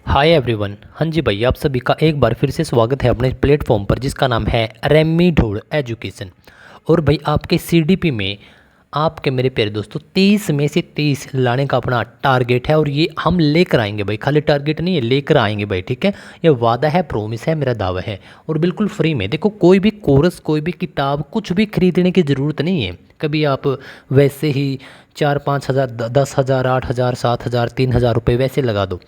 Hi everyone. हाँ जी भाई, आप सभी का एक बार फिर से स्वागत है अपने प्लेटफॉर्म पर जिसका नाम है रेमी ढूढ़ एजुकेशन। और भाई आपके सीडीपी में आपके मेरे प्यारे दोस्तों 30 में से 30 लाने का अपना टारगेट है और ये हम लेकर आएंगे भाई। खाली टारगेट नहीं है, लेकर आएंगे भाई। ठीक है, ये वादा है, प्रॉमिस है, मेरा दावा है। और बिल्कुल फ्री में। देखो, कोई भी कोर्स, कोई भी किताब, कुछ भी खरीदने की ज़रूरत नहीं है। कभी आप वैसे ही 4-5 हज़ार, 10 हज़ार, 8 हज़ार, 7 हज़ार, 3 हज़ार रुपये वैसे लगा दो।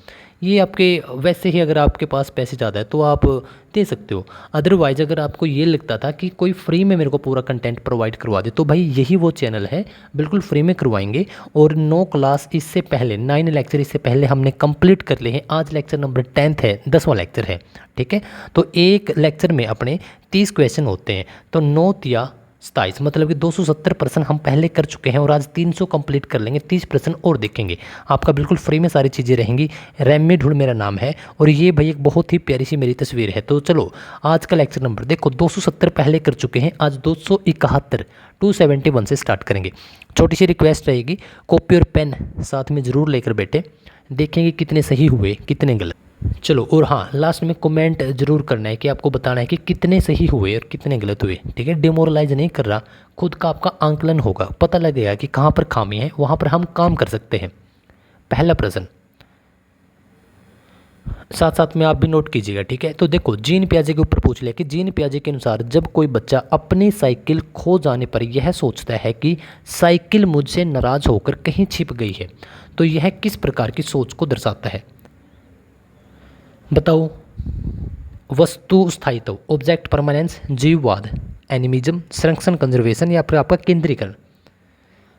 ये आपके वैसे ही, अगर आपके पास पैसे ज़्यादा है तो आप दे सकते हो। अदरवाइज़ अगर आपको ये लगता था कि कोई फ्री में मेरे को पूरा कंटेंट प्रोवाइड करवा दे, तो भाई यही वो चैनल है, बिल्कुल फ्री में करवाएंगे। और 9 क्लास इससे पहले, 9 लेक्चर इससे पहले हमने कंप्लीट कर लिए हैं। आज लेक्चर नंबर 10 है, 10वां लेक्चर है। ठीक है, तो एक लेक्चर में अपने 30 क्वेश्चन होते हैं, तो 9 या 27 मतलब कि 270% हम पहले कर चुके हैं और आज 300 कंप्लीट कर लेंगे। 30% और देखेंगे। आपका बिल्कुल फ्री में सारी चीज़ें रहेंगी। रेमी ढूढ़ मेरा नाम है और ये भाई एक बहुत ही प्यारी सी मेरी तस्वीर है। तो चलो आज का लेक्चर नंबर देखो, 270 पहले कर चुके हैं, आज 271, 271 से स्टार्ट करेंगे। छोटी सी रिक्वेस्ट रहेगी, कॉपी और पेन साथ में ज़रूर लेकर बैठे, देखेंगे कितने सही हुए कितने गलत। चलो, और हाँ, लास्ट में कमेंट जरूर करना है कि आपको बताना है कि कितने सही हुए और कितने गलत हुए। ठीक है, डिमोरलाइज नहीं कर रहा, खुद का आपका आंकलन होगा, पता लगेगा कि कहाँ पर खामी है, वहाँ पर हम काम कर सकते हैं। पहला प्रश्न साथ साथ में आप भी नोट कीजिएगा। ठीक है, तो देखो, जीन पियाजे के ऊपर पूछ लिया कि जीन पियाजे के अनुसार जब कोई बच्चा अपनी साइकिल खो जाने पर यह सोचता है कि साइकिल मुझसे नाराज होकर कहीं छिप गई है, तो यह किस प्रकार की सोच को दर्शाता है? बताओ। वस्तु स्थायित्व, ऑब्जेक्ट परमानेंस, जीववाद, एनिमिज्म, संरक्षण कंजर्वेशन, या फिर आपका केंद्रीकरण।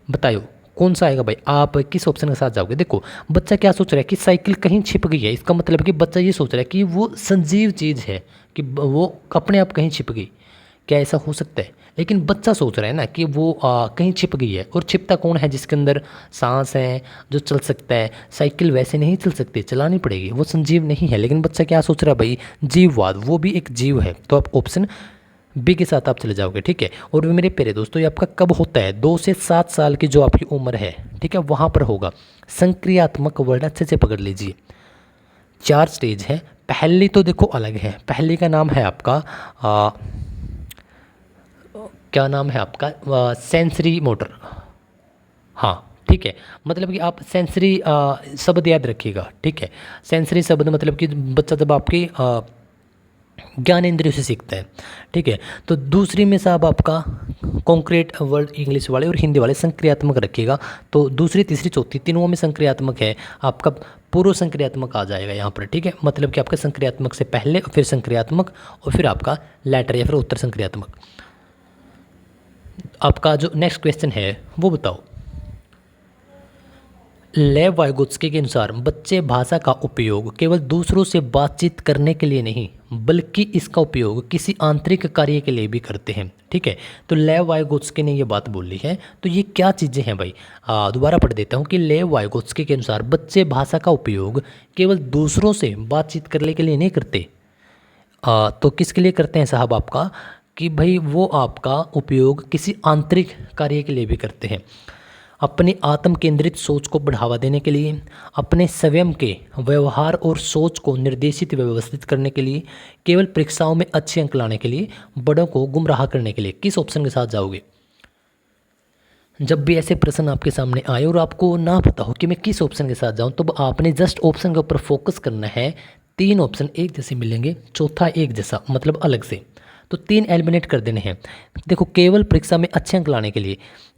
बताओ कौन सा आएगा भाई? आप किस ऑप्शन के साथ जाओगे? देखो, बच्चा क्या सोच रहा है कि साइकिल कहीं छिप गई है, इसका मतलब कि बच्चा ये सोच रहा है कि वो संजीव चीज़ है, कि वो अपने आप कहीं छिप गई। क्या ऐसा हो सकता है? लेकिन बच्चा सोच रहा है ना कि वो कहीं छिप गई है। और छिपता कौन है? जिसके अंदर सांस है, जो चल सकता है। साइकिल वैसे नहीं चल सकती, चलानी पड़ेगी, वो संजीव नहीं है। लेकिन बच्चा क्या सोच रहा है भाई? जीववाद, वो भी एक जीव है। तो आप ऑप्शन बी के साथ आप चले जाओगे। ठीक है, और मेरे प्यारे दोस्तों, ये आपका कब होता है? 2 से 7 साल की जो आपकी उम्र है, ठीक है, वहाँ पर होगा। संक्रियात्मक वर्ड अच्छे से पकड़ लीजिए। 4 स्टेज है। पहली तो देखो अलग है। पहली का नाम है आपका क्या नाम है आपका? Sensory motor. हाँ, ठीक है, मतलब कि आप सेंसरी शब्द याद रखिएगा। ठीक है, सेंसरी शब्द मतलब कि बच्चा जब आपकी ज्ञान इंद्रियों से सीखता है। ठीक है, तो दूसरी में साहब आपका कॉन्क्रीट वर्ड, इंग्लिश वाले और हिंदी वाले संक्रियात्मक रखिएगा। तो दूसरी, तीसरी, चौथी, तीनों में संक्रियात्मक है। आपका पूर्व संक्रियात्मक आ जाएगा यहाँ पर। ठीक है, मतलब कि आपका संक्रियात्मक से पहले, फिर संक्रियात्मक, और फिर आपका लेटर या फिर उत्तर संक्रियात्मक। आपका जो नेक्स्ट क्वेश्चन है वो बताओ। लेव वाइगोत्स्की के अनुसार बच्चे भाषा का उपयोग केवल दूसरों से बातचीत करने के लिए नहीं, बल्कि इसका उपयोग किसी आंतरिक कार्य के लिए भी करते हैं। ठीक है, तो लेव वाइगोत्स्की ने ये बात बोली है। तो ये क्या चीज़ें हैं भाई? दोबारा पढ़ देता हूँ कि लेव वाइगोत्स्की के अनुसार बच्चे भाषा का उपयोग केवल दूसरों से बातचीत करने के लिए नहीं करते। तो किसके लिए करते हैं साहब? आपका कि भाई वो आपका उपयोग किसी आंतरिक कार्य के लिए भी करते हैं। अपनी आत्म केंद्रित सोच को बढ़ावा देने के लिए, अपने स्वयं के व्यवहार और सोच को निर्देशित व्यवस्थित करने के लिए, केवल परीक्षाओं में अच्छे अंक लाने के लिए, बड़ों को गुमराह करने के लिए। किस ऑप्शन के साथ जाओगे? जब भी ऐसे प्रश्न आपके सामने आए और आपको ना पता हो कि मैं किस ऑप्शन के साथ जाऊं, तो आपने जस्ट ऑप्शन के ऊपर फोकस करना है। 3 ऑप्शन एक जैसे मिलेंगे, चौथा एक जैसा, मतलब अलग से। तो 3 एलिमिनेट कर देने हैं। देखो, केवल परीक्षा में अच्छे अंक लाने के लिए,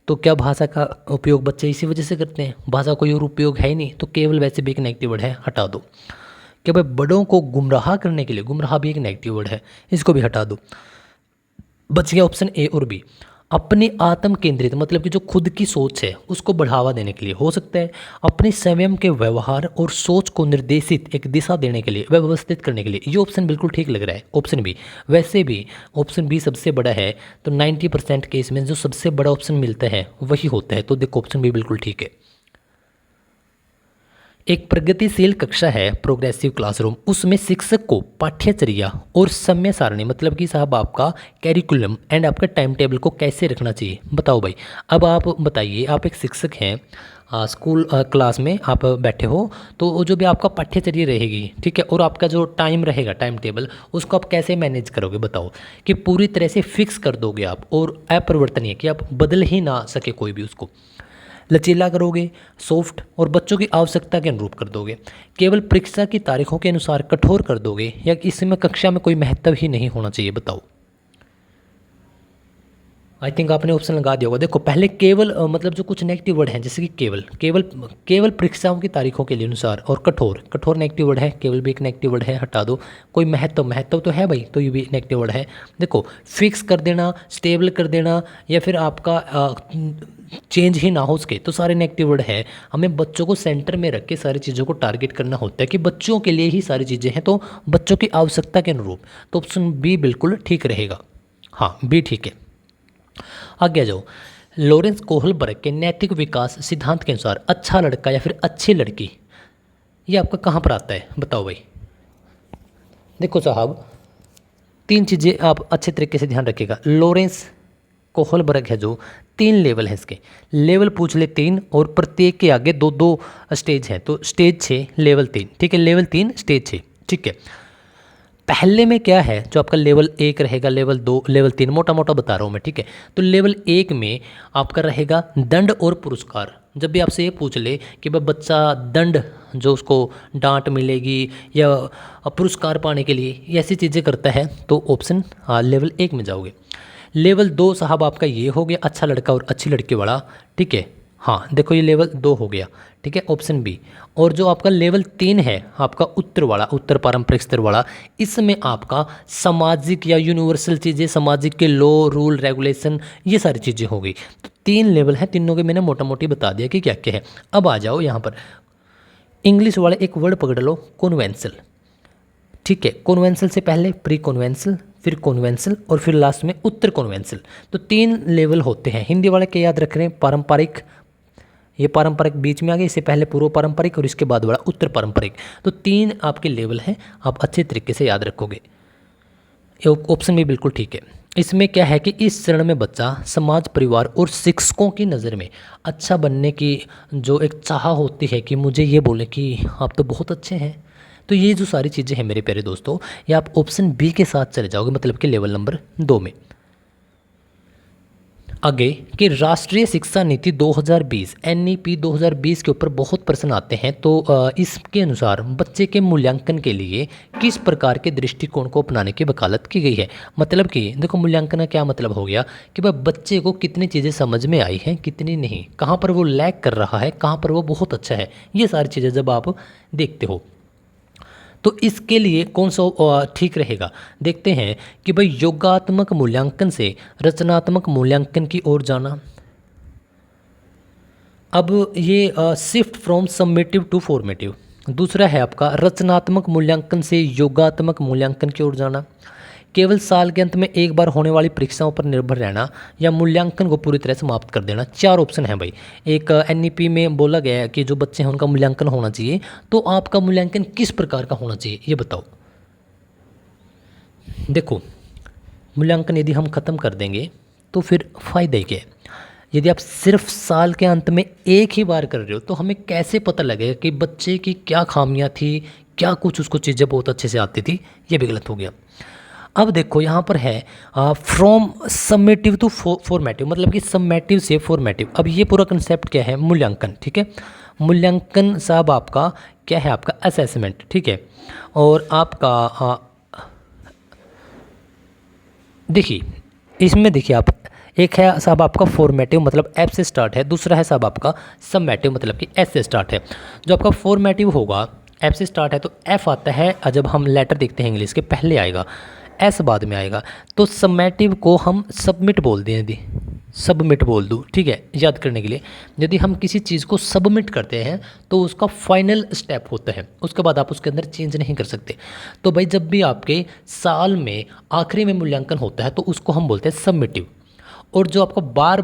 तो क्या भाषा का उपयोग बच्चे इसी वजह से करते हैं? भाषा कोई और उपयोग है ही नहीं, तो केवल वैसे भी एक नेगेटिव वर्ड है, हटा दो। क्या भाई बड़ों को गुमराह करने के लिए? गुमराह भी एक नेगेटिव वर्ड है, इसको भी हटा दो। बच गया ऑप्शन ए और बी। अपनी आत्म केंद्रित मतलब कि जो खुद की सोच है उसको बढ़ावा देने के लिए हो सकता है। अपने स्वयं के व्यवहार और सोच को निर्देशित एक दिशा देने के लिए, व्यवस्थित करने के लिए। ये ऑप्शन बिल्कुल ठीक लग रहा है, ऑप्शन बी। वैसे भी ऑप्शन बी सबसे बड़ा है, तो 90% केस में जो सबसे बड़ा ऑप्शन मिलता है वही होता है। तो देखो, ऑप्शन बी बिल्कुल ठीक है। एक प्रगतिशील कक्षा है, प्रोग्रेसिव क्लासरूम, उसमें शिक्षक को पाठ्यचर्या और समय सारणी मतलब कि साहब आपका कैरिकुलम एंड आपका टाइम टेबल को कैसे रखना चाहिए? बताओ भाई। अब आप बताइए, आप एक शिक्षक हैं, स्कूल क्लास में आप बैठे हो तो वो जो भी आपका पाठ्यचर्या रहेगी, ठीक है, और आपका जो टाइम रहेगा, टाइम टेबल, उसको आप कैसे मैनेज करोगे बताओ। कि पूरी तरह से फिक्स कर दोगे आप और अपरिवर्तनीय, कि आप बदल ही ना सके कोई भी उसको। लचीला करोगे, सॉफ्ट और बच्चों की आवश्यकता के अनुरूप कर दोगे। केवल परीक्षा की तारीखों के अनुसार कठोर कर दोगे, या इसमें कक्षा में कोई महत्व ही नहीं होना चाहिए बताओ। आई थिंक आपने ऑप्शन लगा दिया होगा। देखो पहले केवल मतलब जो कुछ नेगेटिव वर्ड हैं, जैसे कि केवल केवल केवल परीक्षाओं की तारीखों के लिए अनुसार, और कठोर, कठोर नेगेटिव वर्ड है, केवल भी एक नेगेटिव वर्ड है, हटा दो। कोई महत्व, महत्व तो है भाई, तो ये भी नेगेटिव वर्ड है। देखो फिक्स कर देना, स्टेबल कर देना, या फिर आपका चेंज ही ना हो सके, तो सारे नेगेटिव वर्ड है। हमें बच्चों को सेंटर में रख के सारी चीज़ों को टारगेट करना होता है कि बच्चों के लिए ही सारी चीज़ें हैं, तो बच्चों की आवश्यकता के अनुरूप। तो ऑप्शन बी बिल्कुल ठीक रहेगा। हाँ, बी ठीक है। आगे आ जाओ। लॉरेंस कोहलबर्ग के नैतिक विकास सिद्धांत के अनुसार अच्छा लड़का या फिर अच्छी लड़की, ये आपका कहाँ पर आता है बताओ भाई। देखो साहब, तीन चीज़ें आप अच्छे तरीके से ध्यान रखिएगा। लॉरेंस कोहलबर्ग है जो, तीन लेवल है इसके। लेवल पूछ ले तीन, और प्रत्येक के आगे दो दो स्टेज हैं, तो स्टेज 6 लेवल 3, ठीक है, लेवल 3 स्टेज 6, ठीक है। पहले में क्या है, जो आपका लेवल 1 रहेगा, लेवल 2, लेवल 3, मोटा मोटा बता रहा हूँ मैं, ठीक है। तो लेवल 1 में आपका रहेगा दंड और पुरस्कार। जब भी आपसे ये पूछ ले कि भाई बच्चा दंड, जो उसको डांट मिलेगी या पुरस्कार पाने के लिए ये ऐसी चीज़ें करता है, तो ऑप्शन लेवल 1 में जाओगे। लेवल 2 साहब आपका ये हो गया, अच्छा लड़का और अच्छी लड़की वाला, ठीक है। हाँ देखो, ये लेवल 2 हो गया, ठीक है, ऑप्शन बी। और जो आपका लेवल 3 है आपका उत्तर वाला, उत्तर पारंपरिक स्तर वाला, इसमें आपका सामाजिक या यूनिवर्सल चीज़ें, सामाजिक के लॉ, रूल, रेगुलेशन, ये सारी चीज़ें हो गई। तो 3 लेवल हैं, तीनों के मैंने मोटा मोटी बता दिया कि क्या क्या है। अब आ जाओ यहाँ पर, इंग्लिश वाले एक वर्ड पकड़ लो, कॉन्वेंसल, ठीक है। कॉन्वेंसल से पहले प्री कॉन्वेंसल, फिर कॉन्वेंसल, और फिर लास्ट में उत्तर कॉन्वेंसल। तो 3 लेवल होते हैं। हिंदी वाले के याद रख रहे हैं, पारंपरिक, ये पारंपरिक बीच में आ गया, इससे पहले पूर्व पारंपरिक, और इसके बाद वाला उत्तर पारंपरिक। तो 3 आपके लेवल हैं, आप अच्छे तरीके से याद रखोगे। ऑप्शन भी बिल्कुल ठीक है। इसमें क्या है कि इस चरण में बच्चा समाज, परिवार और शिक्षकों की नज़र में अच्छा बनने की जो एक चाह होती है कि मुझे ये बोले कि आप तो बहुत अच्छे हैं। तो ये जो सारी चीज़ें हैं मेरे प्यारे दोस्तों, ये आप ऑप्शन बी के साथ चले जाओगे, मतलब कि लेवल नंबर 2 में। आगे कि राष्ट्रीय शिक्षा नीति 2020 एनईपी 2020 के ऊपर बहुत प्रश्न आते हैं। तो इसके अनुसार बच्चे के मूल्यांकन के लिए किस प्रकार के दृष्टिकोण को अपनाने की वकालत की गई है। मतलब कि देखो, मूल्यांकन का क्या मतलब हो गया कि भाई बच्चे को कितनी चीज़ें समझ में आई हैं, कितनी नहीं, कहाँ पर वो लैग कर रहा है, कहाँ पर वो बहुत अच्छा है, ये सारी चीज़ें जब आप देखते हो तो इसके लिए कौन सा ठीक रहेगा। देखते हैं कि भाई योगात्मक मूल्यांकन से रचनात्मक मूल्यांकन की ओर जाना। अब ये shift from summative to formative. दूसरा है आपका रचनात्मक मूल्यांकन से योगात्मक मूल्यांकन की ओर जाना। केवल साल के अंत में एक बार होने वाली परीक्षाओं पर निर्भर रहना, या मूल्यांकन को पूरी तरह समाप्त कर देना। 4 ऑप्शन है भाई। एक एनईपी में बोला गया है कि जो बच्चे हैं उनका मूल्यांकन होना चाहिए, तो आपका मूल्यांकन किस प्रकार का होना चाहिए ये बताओ। देखो, मूल्यांकन यदि हम ख़त्म कर देंगे तो फिर फ़ायदा ही क्या है। यदि आप सिर्फ साल के अंत में एक ही बार कर रहे हो, तो हमें कैसे पता लगेगा कि बच्चे की क्या खामियां थी, क्या कुछ उसको चीज़ें बहुत अच्छे से आती थी। ये भी गलत हो गया। अब देखो यहाँ पर है फ्रॉम समेटिव टू फॉर्मेटिव, मतलब कि समेटिव से फॉर्मेटिव। अब ये पूरा कंसेप्ट क्या है, मूल्यांकन, ठीक है। मूल्यांकन साहब आपका क्या है, आपका असेसमेंट, ठीक है। और आपका देखिए, इसमें देखिए आप, एक है साहब आपका फॉर्मेटिव, मतलब एफ से स्टार्ट है। दूसरा है साहब आपका समेटिव, मतलब कि एस से स्टार्ट है। जो आपका फॉर्मेटिव होगा एफ से स्टार्ट है, तो एफ आता है जब हम लेटर देखते हैं इंग्लिश के, पहले आएगा, एस बाद में आएगा। तो समेटिव को हम सबमिट बोल दें, यदि सबमिट बोल दूँ, ठीक है, याद करने के लिए। यदि हम किसी चीज़ को सबमिट करते हैं तो उसका फाइनल स्टेप होता है, उसके बाद आप उसके अंदर चेंज नहीं कर सकते। तो भाई जब भी आपके साल में आखिरी में मूल्यांकन होता है तो उसको हम बोलते हैं सबमिटिव। और जो आपका बार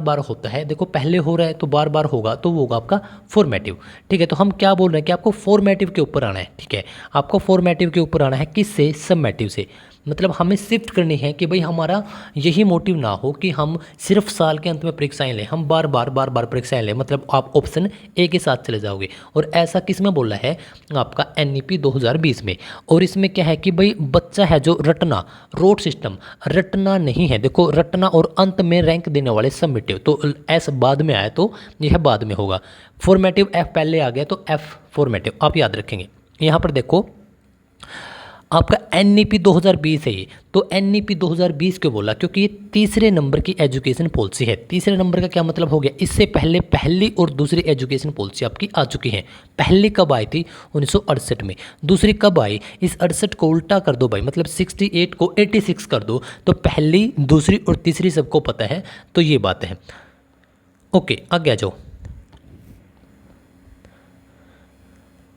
बार होता है, देखो पहले हो रहा है तो बार बार होगा, तो वो होगा आपका फॉर्मेटिव, ठीक है। तो हम क्या बोल रहे हैं कि आपको फॉर्मेटिव के ऊपर आना है, ठीक है। आपको फॉर्मेटिव के ऊपर आना है, किससे, सबमेटिव से। मतलब हमें शिफ्ट करनी है कि भाई हमारा यही मोटिव ना हो कि हम सिर्फ साल के अंत में परीक्षाएं लें, हम बार बार परीक्षाएं लें, मतलब आप ऑप्शन ए के साथ चले जाओगे। और ऐसा किस में बोला है आपका NEP 2020 में। और इसमें क्या है कि भाई बच्चा है जो रटना, रोड सिस्टम रटना नहीं है। देखो रटना और अंत में रैंक देने वाले सबमिटिव, तो एस बाद में आया तो यह बाद में होगा। फॉर्मेटिव एफ पहले आ गया तो एफ फॉर्मेटिव आप याद रखेंगे। यहाँ पर देखो आपका NEP 2020 है ये, तो NEP 2020 क्यों बोला, क्योंकि ये तीसरे नंबर की एजुकेशन पॉलिसी है। तीसरे नंबर का क्या मतलब हो गया, इससे पहले पहली और दूसरी एजुकेशन पॉलिसी आपकी आ चुकी है। पहली कब आई थी 1968 में, दूसरी कब आई, इस 68 को उल्टा कर दो भाई, मतलब 68 को 86 कर दो, तो पहली दूसरी और तीसरी सबको पता है, तो ये बात है। ओके आगे आ जाओ।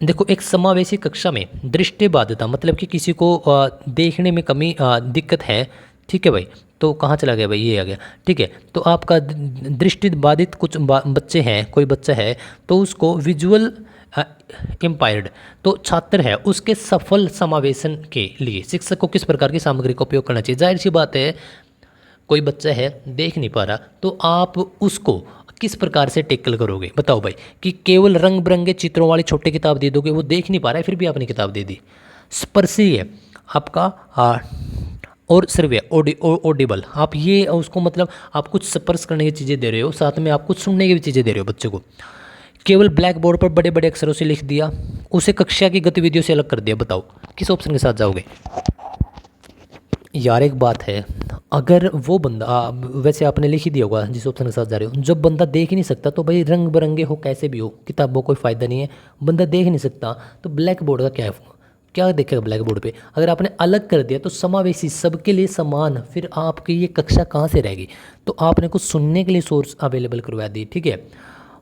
देखो एक समावेशी कक्षा में दृष्टिबाध्यता मतलब कि किसी को देखने में कमी दिक्कत है, ठीक है भाई, तो कहाँ चला गया भाई, ये आ गया, ठीक है। तो आपका दृष्टिबाधित कुछ बच्चे हैं, कोई बच्चा है तो उसको विजुअल इम्पायर्ड तो छात्र है, उसके सफल समावेशन के लिए शिक्षक को किस प्रकार की सामग्री का उपयोग करना चाहिए। जाहिर सी बात है कोई बच्चा है देख नहीं पा रहा, तो आप उसको किस प्रकार से टेकल करोगे बताओ भाई, कि केवल रंग बिरंगे चित्रों वाली छोटी किताब दे दोगे, वो देख नहीं पा रहा है फिर भी आपने किताब दे दी। स्पर्शी है आपका और श्रव्य ऑडिबल, आप ये उसको मतलब आप कुछ स्पर्श करने की चीज़ें दे रहे हो, साथ में आप कुछ सुनने की भी चीज़ें दे रहे हो बच्चे को। केवल ब्लैक बोर्ड पर बड़े बड़े अक्षरों से लिख दिया, उसे कक्षा की गतिविधियों से अलग कर दिया, बताओ किस ऑप्शन के साथ जाओगे। यार एक बात है, अगर वो बंदा वैसे आपने लिख ही दिया होगा जिस ऑप्शन के साथ जा रहे हो, जब बंदा देख ही नहीं सकता तो भाई रंग बिरंगे हो कैसे भी हो किताबों कोई फ़ायदा नहीं है। बंदा देख नहीं सकता तो ब्लैक बोर्ड का क्या देखेगा ब्लैक बोर्ड पे। अगर आपने अलग कर दिया तो समावेशी सबके लिए समान, फिर आपकी ये कक्षा कहाँ से रहेगी। तो आपने कुछ सुनने के लिए सोर्स अवेलेबल करवा दी, ठीक है,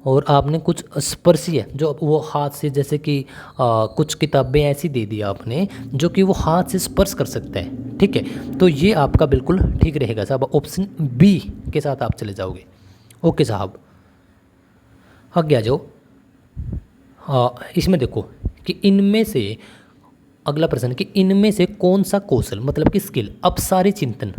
और आपने कुछ स्पर्शीय जो वो हाथ से, जैसे कि कुछ किताबें ऐसी दे दी आपने जो कि वो हाथ से स्पर्श कर सकता है, ठीक है। तो ये आपका बिल्कुल ठीक रहेगा साहब, ऑप्शन बी के साथ आप चले जाओगे। ओके साहब आगे आ जाओ। इसमें देखो कि इनमें से अगला प्रश्न कि इनमें से कौन सा कौशल मतलब कि स्किल अपसारी चिंतन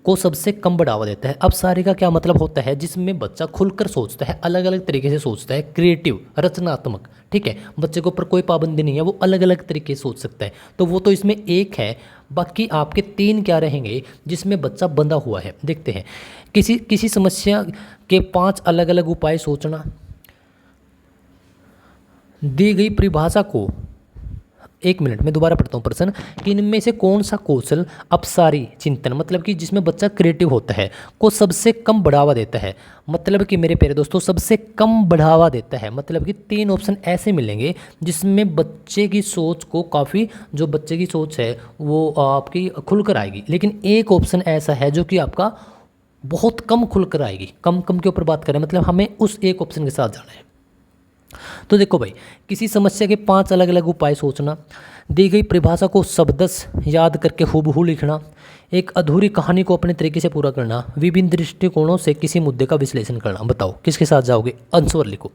को सबसे कम बढ़ावा देता है। अपसारी का क्या मतलब होता है, जिसमें बच्चा खुलकर सोचता है, अलग अलग तरीके से सोचता है, क्रिएटिव रचनात्मक, ठीक है। बच्चे के ऊपर कोई पाबंदी नहीं है, वो अलग अलग तरीके से सोच सकता है, तो वो तो इसमें एक है। बाकी आपके 3 क्या रहेंगे जिसमें बच्चा बंधा हुआ है, देखते हैं। किसी समस्या के 5 अलग अलग उपाय सोचना, दी गई परिभाषा को, एक मिनट में दोबारा पढ़ता हूँ प्रश्न कि इनमें से कौन सा कौशल अपसारी चिंतन मतलब कि जिसमें बच्चा क्रिएटिव होता है को सबसे कम बढ़ावा देता है। मतलब कि मेरे प्यारे दोस्तों सबसे कम बढ़ावा देता है, मतलब कि 3 ऑप्शन ऐसे मिलेंगे जिसमें बच्चे की सोच को काफ़ी, जो बच्चे की सोच है वो आपकी खुलकर आएगी। लेकिन एक ऑप्शन ऐसा है जो कि आपका बहुत कम खुलकर आएगी। कम के ऊपर बात करें मतलब हमें उस एक ऑप्शन के साथ जाना है। तो देखो भाई, किसी समस्या के 5 अलग अलग उपाय सोचना, दी गई परिभाषा को शब्दश याद करके हूबहू लिखना, एक अधूरी कहानी को अपने तरीके से पूरा करना, विभिन्न दृष्टिकोणों से किसी मुद्दे का विश्लेषण करना। बताओ किसके साथ जाओगे, आंसर लिखो।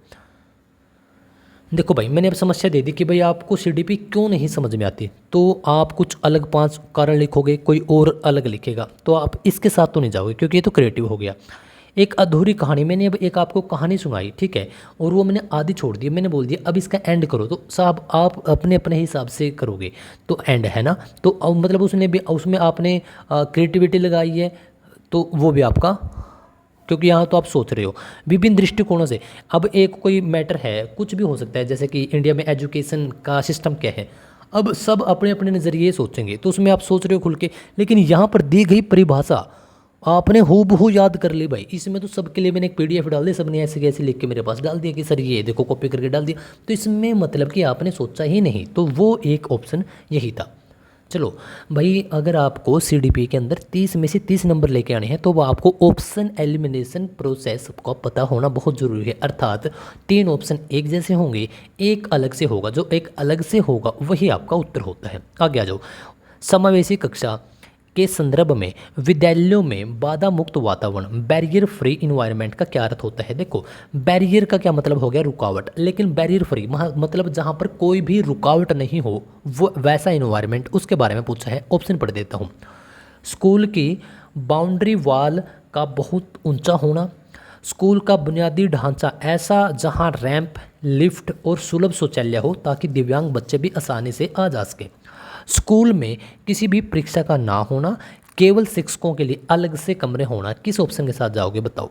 देखो भाई मैंने अब समस्या दे दी कि भाई आपको CDP क्यों नहीं समझ में आती, तो आप कुछ अलग 5 कारण लिखोगे, कोई और अलग लिखेगा, तो आप इसके साथ तो नहीं जाओगे क्योंकि ये तो क्रिएटिव हो गया। एक अधूरी कहानी, मैंने अब एक आपको कहानी सुनाई, ठीक है, और वो मैंने आधी छोड़ दी, मैंने बोल दिया अब इसका एंड करो, तो साहब आप अपने अपने हिसाब से करोगे तो एंड है ना, तो मतलब उसमें आपने क्रिएटिविटी लगाई है, तो वो भी आपका, क्योंकि यहाँ तो आप सोच रहे हो विभिन्न दृष्टिकोणों से। अब एक कोई मैटर है, कुछ भी हो सकता है, जैसे कि इंडिया में एजुकेशन का सिस्टम क्या है, अब सब अपने अपने नज़रिए सोचेंगे, तो उसमें आप सोच रहे हो खुल के, लेकिन यहाँ पर दी गई परिभाषा आपने हूबहू याद कर ली भाई। इसमें तो सबके लिए मैंने एक PDF डाल दी, सबने ऐसे कैसे लिख के मेरे पास डाल दिया कि सर ये देखो कॉपी करके डाल दिया, तो इसमें मतलब कि आपने सोचा ही नहीं, तो वो एक ऑप्शन यही था। चलो भाई, अगर आपको CDP के अंदर 30 में से 30 नंबर लेके आने हैं तो वो आपको ऑप्शन एलिमिनेशन प्रोसेस का पता होना बहुत ज़रूरी है। अर्थात 3 ऑप्शन एक जैसे होंगे, एक अलग से होगा, जो एक अलग से होगा वही आपका उत्तर होता है। आगे आ जाओ। समावेशी कक्षा, के संदर्भ में विद्यालयों में बाधा मुक्त वातावरण, बैरियर फ्री इन्वायरमेंट का क्या अर्थ होता है? देखो, बैरियर का क्या मतलब हो गया? रुकावट। लेकिन बैरियर फ्री मतलब जहाँ पर कोई भी रुकावट नहीं हो, वो वैसा इन्वायरमेंट, उसके बारे में पूछा है। ऑप्शन पढ़ देता हूँ। स्कूल की बाउंड्री वॉल का बहुत ऊंचा होना, स्कूल का बुनियादी ढांचा ऐसा जहां रैंप, लिफ्ट और सुलभ शौचालय हो ताकि दिव्यांग बच्चे भी आसानी से आ जा सके, स्कूल में किसी भी परीक्षा का ना होना, केवल शिक्षकों के लिए अलग से कमरे होना। किस ऑप्शन के साथ जाओगे बताओ?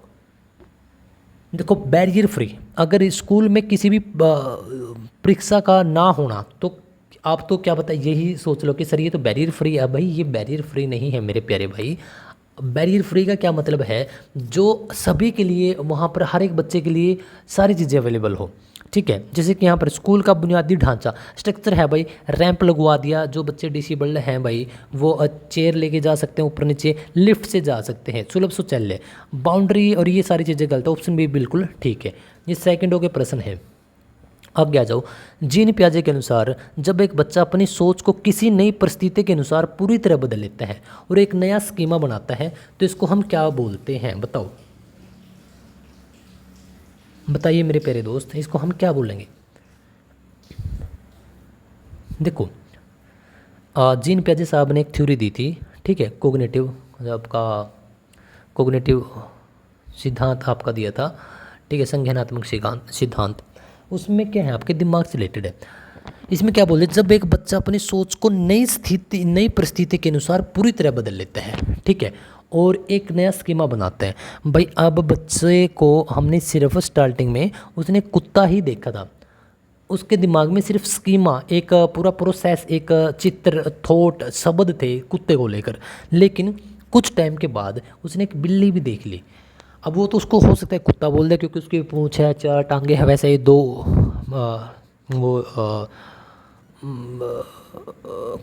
देखो, बैरियर फ्री, अगर स्कूल में किसी भी परीक्षा का ना होना, तो आप तो क्या पता यही सोच लो कि सर ये तो बैरियर फ्री है। भाई ये बैरियर फ्री नहीं है मेरे प्यारे भाई। बैरियर फ्री का क्या मतलब है? जो सभी के लिए, वहाँ पर हर एक बच्चे के लिए सारी चीज़ें अवेलेबल हो। ठीक है, जैसे कि यहाँ पर स्कूल का बुनियादी ढांचा, स्ट्रक्चर है भाई, रैंप लगवा दिया, जो बच्चे डिसेबल्ड हैं भाई वो चेयर लेके जा सकते हैं ऊपर नीचे, लिफ्ट से जा सकते हैं, सुलभ शौचालय, बाउंड्री और ये सारी चीज़ें गलत है। ऑप्शन भी बिल्कुल ठीक है। ये सेकंडों के प्रश्न है। आगे आ जाओ। जीन पियाजे के अनुसार जब एक बच्चा अपनी सोच को किसी नई परिस्थिति के अनुसार पूरी तरह बदल लेता है और एक नया स्कीमा बनाता है तो इसको हम क्या बोलते हैं? बताओ, बताइए मेरे प्यारे दोस्त, इसको हम क्या बोलेंगे? देखो, जीन पियाजे साहब ने एक थ्योरी दी थी, ठीक है, कोग्निटिव, आपका कोग्निटिव सिद्धांत आपका दिया था, ठीक है, संज्ञानात्मक सिद्धांत। उसमें क्या है, आपके दिमाग से रिलेटेड है। इसमें क्या बोले, जब एक बच्चा अपनी सोच को नई स्थिति, नई परिस्थिति के अनुसार पूरी तरह बदल लेता है, ठीक है, और एक नया स्कीमा बनाता है। भाई अब बच्चे को हमने सिर्फ स्टार्टिंग में उसने कुत्ता ही देखा था, उसके दिमाग में सिर्फ स्कीमा, एक पूरा प्रोसेस, एक चित्र, थॉट, शब्द थे कुत्ते को लेकर। लेकिन कुछ टाइम के बाद उसने एक बिल्ली भी देख ली। अब वो तो उसको हो सकता है कुत्ता बोल दे क्योंकि उसकी पूंछ है, चार टांगे है, वैसे ही दो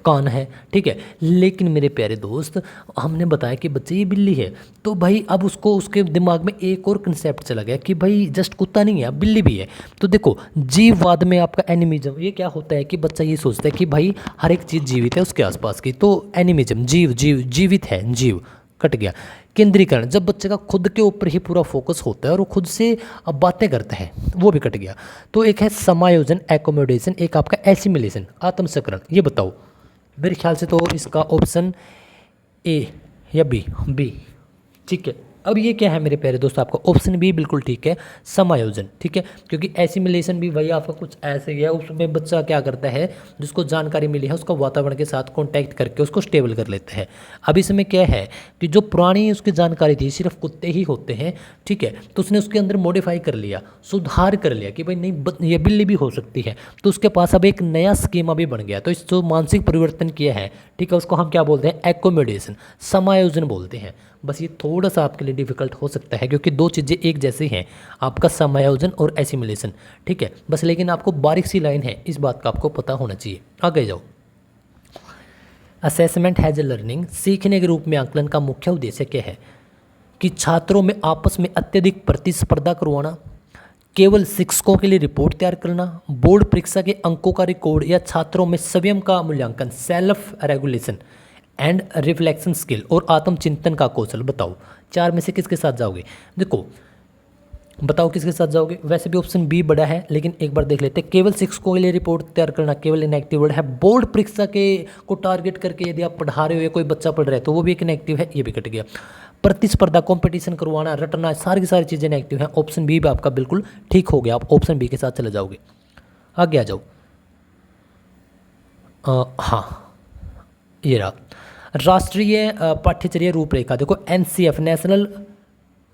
कान है, ठीक है। लेकिन मेरे प्यारे दोस्त, हमने बताया कि बच्चे ये बिल्ली है, तो भाई अब उसको, उसके दिमाग में एक और कंसेप्ट चला गया कि भाई जस्ट कुत्ता नहीं है, बिल्ली भी है। तो देखो, जीववाद में आपका एनिमिज्म, ये क्या होता है कि बच्चा ये सोचता है कि भाई हर एक चीज़ जीवित है उसके आसपास की, तो एनिमिज्म, जीवित है, जीव कट गया। केंद्रीकरण, जब बच्चे का खुद के ऊपर ही पूरा फोकस होता है और वो खुद से अब बातें करता है, वो भी कट गया। तो एक है समायोजन, एकोमोडेशन, एक आपका एसिमिलेशन, आत्मसकरण। ये बताओ, मेरे ख्याल से तो इसका ऑप्शन ए या बी, ठीक है। अब ये क्या है मेरे प्यारे दोस्त, आपका ऑप्शन बी बिल्कुल ठीक है, समायोजन, ठीक है, क्योंकि एसिमिलेशन भी वही आपका कुछ ऐसे ही है। उसमें बच्चा क्या करता है, जिसको जानकारी मिली है उसका वातावरण के साथ कॉन्टैक्ट करके उसको स्टेबल कर लेता है। अब इसमें क्या है कि जो पुरानी उसकी जानकारी थी, सिर्फ कुत्ते ही होते हैं, ठीक है, तो उसने उसके अंदर मॉडिफाई कर लिया, सुधार कर लिया कि भाई नहीं, ये बिल्ली भी हो सकती है, तो उसके पास अब एक नया स्कीमा भी बन गया। तो इस जो मानसिक परिवर्तन किया है, ठीक है, उसको हम क्या बोलते हैं? एकोमोडेशन, समायोजन बोलते हैं। बस ये थोड़ा सा आपके लिए डिफिकल्ट हो सकता है क्योंकि दो चीज़ें एक जैसी हैं, आपका समायोजन और एसिमिलेशन, ठीक है, बस। लेकिन आपको बारीक सी लाइन है, इस बात का आपको पता होना चाहिए। आगे जाओ। असेसमेंट हैज ए लर्निंग, सीखने के रूप में आकलन का मुख्य उद्देश्य क्या है? कि छात्रों में आपस में अत्यधिक प्रतिस्पर्धा करवाना, केवल शिक्षकों के लिए रिपोर्ट तैयार करना, बोर्ड परीक्षा के अंकों का रिकॉर्ड, या छात्रों में स्वयं का मूल्यांकन, self regulation and reflection skill और आत्मचिंतन का कौशल। बताओ, चार में से किसके साथ जाओगे? देखो, बताओ किसके साथ जाओगे? वैसे भी ऑप्शन बी बड़ा है, लेकिन एक बार देख लेते हैं। केवल शिक्षकों के लिए रिपोर्ट तैयार करना, केवल इनएक्टिव वर्ड है। बोर्ड परीक्षा के को टारगेट करके यदि आप पढ़ा रहे हो या कोई बच्चा पढ़ रहा है तो वो भी एक इनएक्टिव है, ये भी कट गया। प्रतिस्पर्धा, कंपटीशन करवाना, रटना, सारी की सारी चीज़ें इनएक्टिव हैं। ऑप्शन बी भी आपका बिल्कुल ठीक हो गया, आप ऑप्शन बी के साथ चले जाओगे। आगे आ जाओ। हाँ, ये रहा राष्ट्रीय पाठ्यचर्या रूपरेखा। देखो, एनसीएफ, नेशनल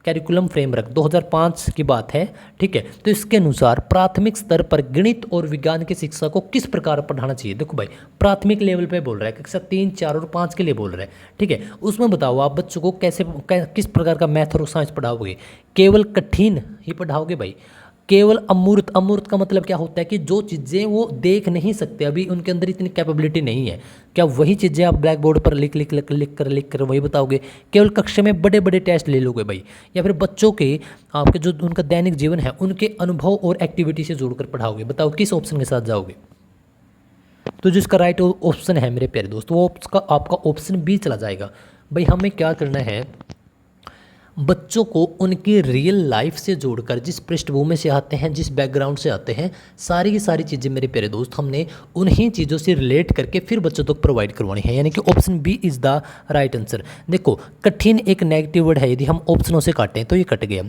कैरिकुलम फ्रेमवर्क 2005 की बात है, ठीक है। तो इसके अनुसार प्राथमिक स्तर पर गणित और विज्ञान की शिक्षा को किस प्रकार पढ़ाना चाहिए? देखो भाई, प्राथमिक लेवल पे बोल रहा है, कक्षा 3, 4 और 5 के लिए बोल रहा है, ठीक है। उसमें बताओ आप बच्चों को किस प्रकार का मैथ और साइंस पढ़ाओगे? केवल कठिन ही पढ़ाओगे भाई? केवल अमूर्त, अमूर्त का मतलब क्या होता है कि जो चीज़ें वो देख नहीं सकते, अभी उनके अंदर इतनी कैपेबिलिटी नहीं है, क्या वही चीज़ें आप ब्लैक बोर्ड पर लिख कर वही बताओगे? केवल कक्षा में बड़े बड़े टेस्ट ले लोगे भाई? या फिर बच्चों के, आपके जो उनका दैनिक जीवन है, उनके अनुभव और एक्टिविटी से जोड़कर पढ़ाओगे? बताओ किस ऑप्शन के साथ जाओगे? तो जिसका राइट ऑप्शन है मेरे प्यारे दोस्त वो उसका आपका ऑप्शन बी चला जाएगा। भाई हमें क्या करना है, बच्चों को उनकी रियल लाइफ से जोड़कर, जिस पृष्ठभूमि से आते हैं, जिस बैकग्राउंड से आते हैं, सारी की सारी चीज़ें मेरे प्यारे दोस्त हमने उन्हीं चीज़ों से रिलेट करके फिर बच्चों तक प्रोवाइड करवानी है। यानी कि option B is the right answer. देखो कठिन एक नेगेटिव वर्ड है, यदि हम ऑप्शनों से काटें तो ये कट गया।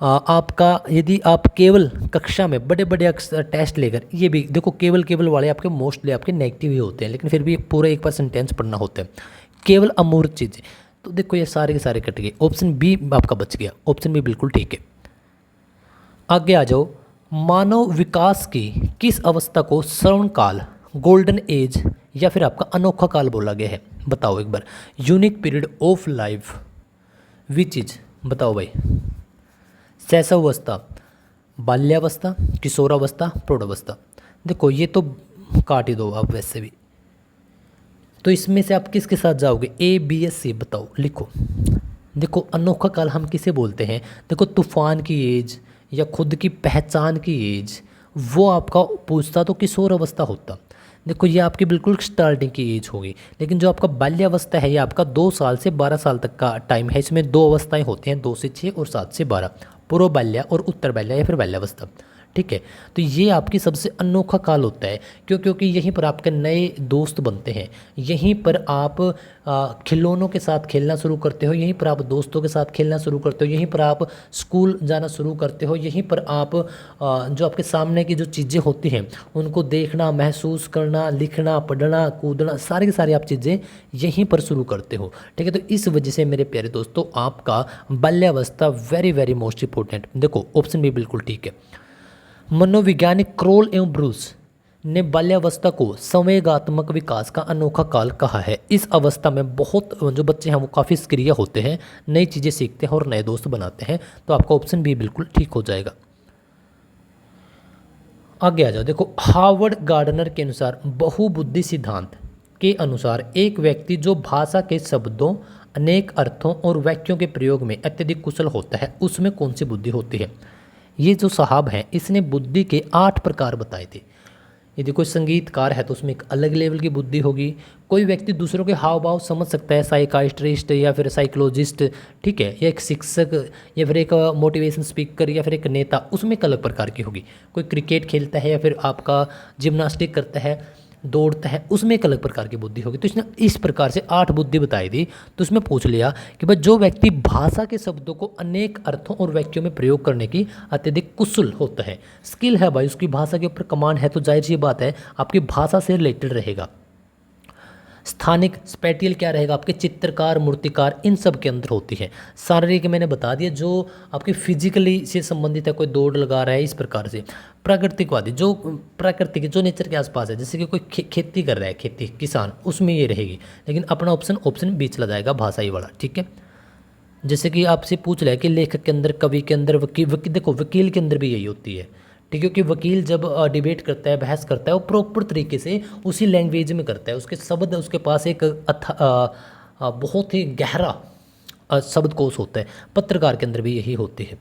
आपका यदि आप केवल कक्षा में बड़े बड़े टेस्ट लेकर, ये भी देखो केवल वाले आपके मोस्टली आपके नेगेटिव ही होते हैं, लेकिन फिर भी पूरा एक बार सेंटेंस पढ़ना होता है। केवल अमूर्त चीज़ें, तो देखो ये सारे के सारे कट गए, ऑप्शन बी आपका बच गया, ऑप्शन बी बिल्कुल ठीक है। आगे आ जाओ, मानव विकास की किस अवस्था को श्रवण काल, गोल्डन एज या फिर आपका अनोखा काल बोला गया है? बताओ एक बार। Unique period of life which is, बताओ भाई। शैशवावस्था, बाल्यावस्था, किशोरावस्था, प्रौढ़ावस्था। देखो ये तो काट ही दो आप वैसे भी, तो इसमें से आप किसके साथ जाओगे? ए बी एस सी, बताओ लिखो। देखो अनोखा काल हम किसे बोलते हैं? देखो तूफान की एज या खुद की पहचान की एज, वो आपका पूछता तो किशोर अवस्था होता। देखो ये आपकी बिल्कुल स्टार्टिंग की एज होगी, लेकिन जो आपका बाल्यावस्था है ये आपका 2 साल से 12 साल तक का टाइम है। इसमें 2 अवस्थाएं होती हैं, 2 से 6 और 7 से 12, पूर्व बाल्या और उत्तर बाल्या या फिर बाल्यावस्था। ठीक है, तो ये आपकी सबसे अनोखा काल होता है। क्योंकि यहीं पर आपके नए दोस्त बनते हैं, यहीं पर आप खिलौनों के साथ खेलना शुरू करते हो, यहीं पर आप दोस्तों के साथ खेलना शुरू करते हो, यहीं पर आप स्कूल जाना शुरू करते हो, यहीं पर आप जो आपके सामने की जो चीज़ें होती हैं उनको देखना, महसूस करना, लिखना, पढ़ना, कूदना, सारी की सारी आप चीज़ें यहीं पर शुरू करते हो। ठीक है, तो इस वजह से मेरे प्यारे दोस्तों आपका बाल्यावस्था वेरी वेरी मोस्ट इंपॉर्टेंट। देखो ऑप्शन भी बिल्कुल ठीक है। मनोवैज्ञानिक क्रोल एवं ब्रूस ने बाल्यावस्था को संवेगात्मक विकास का अनोखा काल कहा है। इस अवस्था में बहुत जो बच्चे हैं वो काफ़ी सक्रिय होते हैं, नई चीज़ें सीखते हैं और नए दोस्त बनाते हैं। तो आपका ऑप्शन भी बिल्कुल ठीक हो जाएगा। आगे आ जाओ, देखो हार्वर्ड गार्डनर के अनुसार बहुबुद्धि सिद्धांत के अनुसार एक व्यक्ति जो भाषा के शब्दों, अनेक अर्थों और वाक्यों के प्रयोग में अत्यधिक कुशल होता है उसमें कौन सी बुद्धि होती है? ये जो साहब हैं इसने बुद्धि के 8 प्रकार बताए थे। यदि कोई संगीतकार है तो उसमें एक अलग लेवल की बुद्धि होगी। कोई व्यक्ति दूसरों के हाव भाव समझ सकता है, साइकाइट्रिस्ट या फिर साइकोलॉजिस्ट, ठीक है, या एक शिक्षक या फिर एक मोटिवेशन स्पीकर या फिर एक नेता, उसमें एक अलग प्रकार की होगी। कोई क्रिकेट खेलता है या फिर आपका जिम्नास्टिक करता है, दौड़ता है, उसमें एक अलग प्रकार की बुद्धि होगी। तो इसने इस प्रकार से 8 बुद्धि बताई थी। तो उसमें पूछ लिया कि भाई जो व्यक्ति भाषा के शब्दों को अनेक अर्थों और वाक्यों में प्रयोग करने की अत्यधिक कुशल होता है, स्किल है भाई, उसकी भाषा के ऊपर कमांड है, तो जाहिर सी बात है आपकी भाषा से रिलेटेड रहेगा। स्थानिक स्पेटियल क्या रहेगा? आपके चित्रकार, मूर्तिकार, इन सब के अंदर होती है। शारीरिक मैंने बता दिया, जो आपकी फिजिकली से संबंधित है, कोई दौड़ लगा रहा है, इस प्रकार से। प्राकृतिकवादी, जो प्राकृतिक, जो नेचर के आसपास है, जैसे कि कोई खेती कर रहा है, खेती किसान, उसमें ये रहेगी। लेकिन अपना ऑप्शन बी चला जाएगा, भाषाई वाला। ठीक है, जैसे कि आपसे पूछ रहा है कि लेखक के अंदर, कवि के अंदर, देखो वकील के अंदर भी यही होती है। ठीक है, क्योंकि वकील जब डिबेट करता है, बहस करता है, वो प्रॉपर तरीके से उसी लैंग्वेज में करता है। उसके शब्द, उसके पास एक बहुत ही गहरा शब्दकोश होता है। पत्रकार के अंदर भी यही होती है।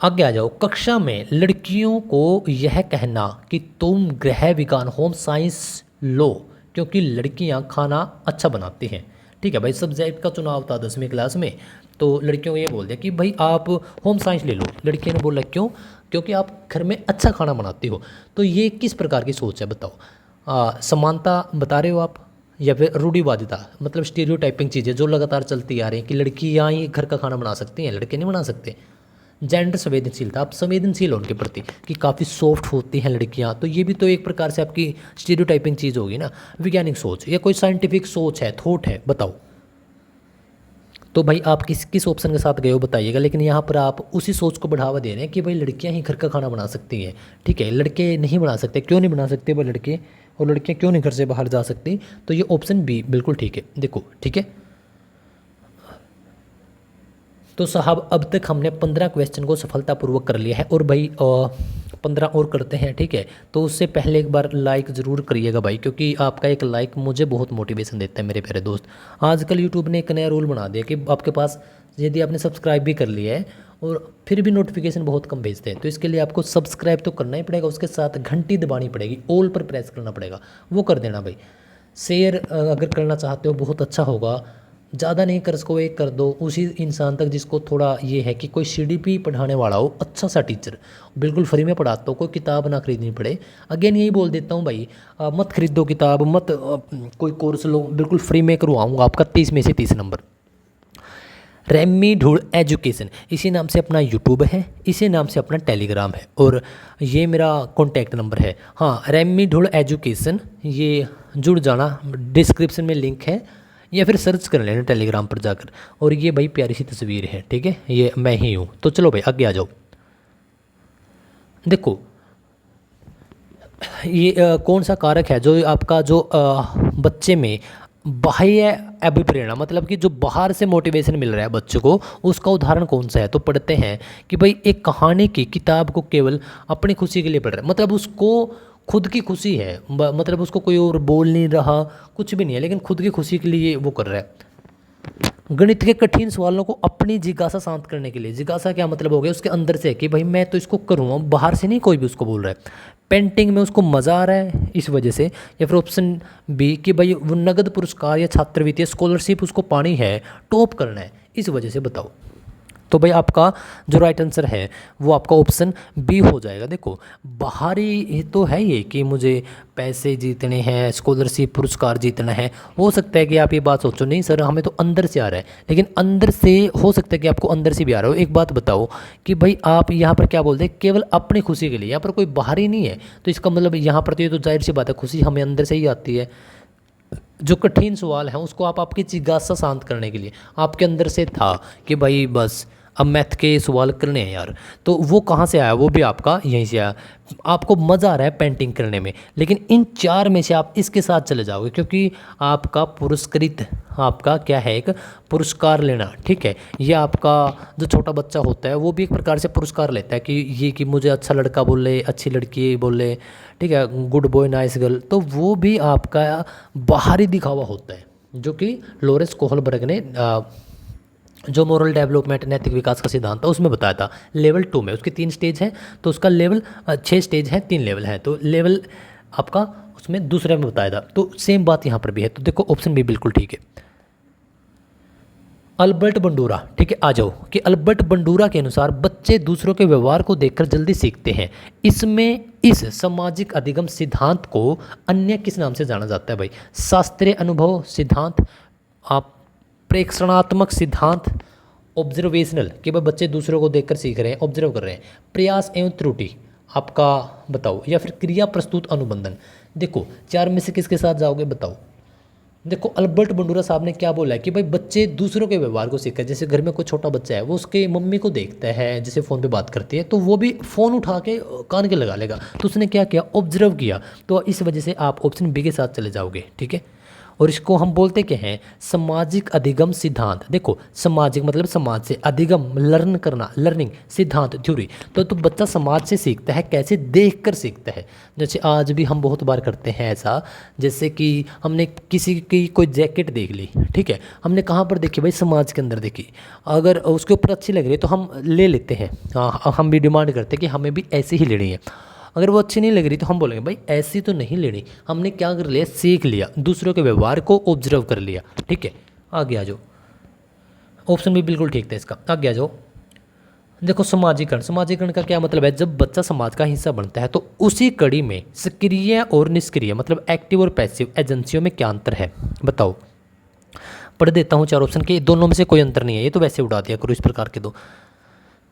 आगे आ जाओ, कक्षा में लड़कियों को यह कहना कि तुम गृह विज्ञान, होम साइंस लो क्योंकि लड़कियां खाना अच्छा बनाती हैं। ठीक है भाई, सब्जेक्ट का चुनाव था 10वीं क्लास में, तो लड़कियों को ये बोल दिया कि भाई आप होम साइंस ले लो। लड़कियों ने बोला क्यों? क्योंकि आप घर में अच्छा खाना बनाती हो। तो ये किस प्रकार की सोच है बताओ? समानता बता रहे हो आप, या फिर रूढ़िवादिता, मतलब स्टीरियोटाइपिंग चीज़ें जो लगातार चलती आ रही हैं कि लड़कियाँ ही घर का खाना बना सकती हैं, लड़के नहीं बना सकते। जेंडर संवेदनशीलता, आप संवेदनशील हो उनके प्रति कि काफ़ी सॉफ्ट होती हैं लड़कियां, तो ये भी तो एक प्रकार से आपकी स्टीरियोटाइपिंग चीज़ होगी ना। वैज्ञानिक सोच या कोई साइंटिफिक सोच है, थॉट है, बताओ। तो भाई आप किस ऑप्शन के साथ गए हो बताइएगा। लेकिन यहाँ पर आप उसी सोच को बढ़ावा दे रहे हैं कि भाई लड़कियाँ ही घर का खाना बना सकती हैं। ठीक है, लड़के नहीं बना सकते। क्यों नहीं बना सकते भाई लड़के, और लड़कियाँ क्यों नहीं घर से बाहर जा सकती? तो ये ऑप्शन बी बिल्कुल ठीक है। देखो ठीक है, तो साहब अब तक हमने 15 क्वेश्चन को सफलतापूर्वक कर लिया है, और भाई 15 और करते हैं। ठीक है, तो उससे पहले एक बार लाइक ज़रूर करिएगा भाई, क्योंकि आपका एक लाइक मुझे बहुत मोटिवेशन देता है मेरे प्यारे दोस्त। आजकल यूट्यूब ने एक नया रूल बना दिया कि आपके पास, यदि आपने सब्सक्राइब भी कर लिया है और फिर भी नोटिफिकेशन बहुत कम भेजते हैं। तो इसके लिए आपको सब्सक्राइब तो करना ही पड़ेगा, उसके साथ घंटी दबानी पड़ेगी, ऑल पर प्रेस करना पड़ेगा, वो कर देना भाई। शेयर अगर करना चाहते हो बहुत अच्छा होगा, ज़्यादा नहीं कर सको एक कर दो, उसी इंसान तक जिसको थोड़ा ये है कि कोई सीडीपी पढ़ाने वाला हो, अच्छा सा टीचर, बिल्कुल फ्री में पढ़ाता हो, कोई किताब ना खरीदनी पड़े। अगेन यही बोल देता हूँ भाई, मत खरीदो किताब, मत कोई कोर्स लो, बिल्कुल फ्री में करवाऊँगा आपका 30 में से 30 नंबर। रेमी ढूल एजुकेशन, इसी नाम से अपना यूट्यूब है, इसी नाम से अपना टेलीग्राम है, और ये मेरा कॉन्टैक्ट नंबर है। हाँ, रेमी ढूल एजुकेशन, ये जुड़ जाना, डिस्क्रिप्शन में लिंक है, या फिर सर्च कर लेना टेलीग्राम पर जाकर। और ये भाई प्यारी सी तस्वीर है, ठीक है, ये मैं ही हूँ। तो चलो भाई आगे आ जाओ। देखो ये कौन सा कारक है जो आपका जो बच्चे में बाह्य अभिप्रेरणा, मतलब कि जो बाहर से मोटिवेशन मिल रहा है बच्चे को, उसका उदाहरण कौन सा है। तो पढ़ते हैं कि भाई एक कहानी की किताब को केवल अपनी खुशी के लिए पढ़ रहा है, मतलब उसको खुद की खुशी है, मतलब उसको कोई और बोल नहीं रहा, कुछ भी नहीं है, लेकिन खुद की खुशी के लिए वो कर रहा है। गणित के कठिन सवालों को अपनी जिज्ञासा शांत करने के लिए, जिज्ञासा क्या मतलब हो गया, उसके अंदर से है कि भाई मैं तो इसको करूँगा, बाहर से नहीं कोई भी उसको बोल रहा है। पेंटिंग में उसको मज़ा आ रहा है इस वजह से। या फिर ऑप्शन बी कि भाई वो नगद पुरस्कार या छात्रवृत्ति या स्कॉलरशिप उसको पानी है, टॉप करना है, इस वजह से। बताओ। तो भाई आपका जो राइट आंसर है वो आपका ऑप्शन बी हो जाएगा। देखो बाहरी तो है ये कि मुझे पैसे जीतने हैं, स्कॉलरशिप पुरस्कार जीतना है, हो सकता है कि आप ये बात सोचो नहीं सर हमें तो अंदर से आ रहा है, लेकिन अंदर से हो सकता है कि आपको अंदर से भी आ रहा हो। एक बात बताओ कि भाई आप यहाँ पर क्या बोलते हैं, केवल अपनी खुशी के लिए, यहाँ पर कोई बाहरी नहीं है, तो इसका मतलब यहाँ पर तो ये तो जाहिर सी बात है खुशी हमें अंदर से ही आती है। जो कठिन सवाल है उसको आप आपकी जिज्ञासा शांत करने के लिए, आपके अंदर से था कि भाई बस अब मैथ के सवाल करने हैं यार, तो वो कहाँ से आया, वो भी आपका यहीं से आया। आपको मज़ा आ रहा है पेंटिंग करने में, लेकिन इन चार में से आप इसके साथ चले जाओगे, क्योंकि आपका पुरस्कृत, आपका क्या है, एक पुरस्कार लेना, ठीक है। ये आपका जो छोटा बच्चा होता है वो भी एक प्रकार से पुरस्कार लेता है कि ये कि मुझे अच्छा लड़का बोले, अच्छी लड़की बोले, ठीक है, गुड बॉय नाइस गर्ल, तो वो भी आपका बाहरी दिखावा होता है, जो कि लॉरेंस कोहलबर्ग ने जो मोरल डेवलपमेंट नैतिक विकास का सिद्धांत था उसमें बताया था। लेवल 2 में उसके 3 स्टेज हैं, तो उसका लेवल 6 स्टेज है, 3 लेवल है, तो लेवल आपका उसमें दूसरे में बताया था। तो सेम बात यहाँ पर भी है। तो देखो ऑप्शन बी बिल्कुल ठीक है। अल्बर्ट बंडूरा, ठीक है, आ जाओ कि अल्बर्ट बंडूरा के अनुसार बच्चे दूसरों के व्यवहार को देखकर जल्दी सीखते हैं। इसमें इस सामाजिक अधिगम सिद्धांत को अन्य किस नाम से जाना जाता है भाई? शास्त्रीय अनुभव सिद्धांत, आप प्रेक्षणात्मक सिद्धांत, ऑब्जर्वेशनल कि भाई बच्चे दूसरों को देखकर सीख रहे हैं, ऑब्जर्व कर रहे हैं, प्रयास एवं त्रुटि आपका बताओ, या फिर क्रिया प्रस्तुत अनुबंधन। देखो चार में से किसके साथ जाओगे बताओ। देखो अल्बर्ट बंडूरा साहब ने क्या बोला है कि भाई बच्चे दूसरों के व्यवहार को सीखते हैं। जैसे घर में कोई छोटा बच्चा है वो उसके मम्मी को देखता है जैसे फ़ोन पे बात करती है, तो वो भी फ़ोन उठा के कान के लगा लेगा। तो उसने क्या किया, ऑब्जर्व किया। तो इस वजह से आप ऑप्शन बी के साथ चले जाओगे, ठीक है। और इसको हम बोलते क्या हैं, सामाजिक अधिगम सिद्धांत। देखो सामाजिक मतलब समाज से, अधिगम लर्न करना, लर्निंग, सिद्धांत थ्योरी। तो बच्चा समाज से सीखता है, कैसे, देख कर सीखता है। जैसे आज भी हम बहुत बार करते हैं ऐसा, जैसे कि हमने किसी की कोई जैकेट देख ली, ठीक है, हमने कहाँ पर देखी भाई, समाज के अंदर देखी, अगर उसके ऊपर अच्छी लग रही है तो हम ले लेते हैं। हाँ, हम भी डिमांड करते हैं कि हमें भी ऐसी ही लेनी है। अगर वो अच्छी नहीं लग रही तो हम बोलेंगे भाई ऐसी तो नहीं लेनी। हमने क्या कर लिया, सीख लिया, दूसरों के व्यवहार को ऑब्जर्व कर लिया, ठीक है। आगे आ जाओ, ऑप्शन भी बिल्कुल ठीक था इसका। आगे आ जाओ। देखो समाजीकरण, समाजीकरण का क्या मतलब है, जब बच्चा समाज का हिस्सा बनता है तो उसी कड़ी में सक्रिय और निष्क्रिय मतलब एक्टिव और पैसिव एजेंसियों में क्या अंतर है बताओ। पढ़ देता हूँ चार ऑप्शन के, दोनों में से कोई अंतर नहीं है, ये तो वैसे उड़ा दिया करो इस प्रकार के दो।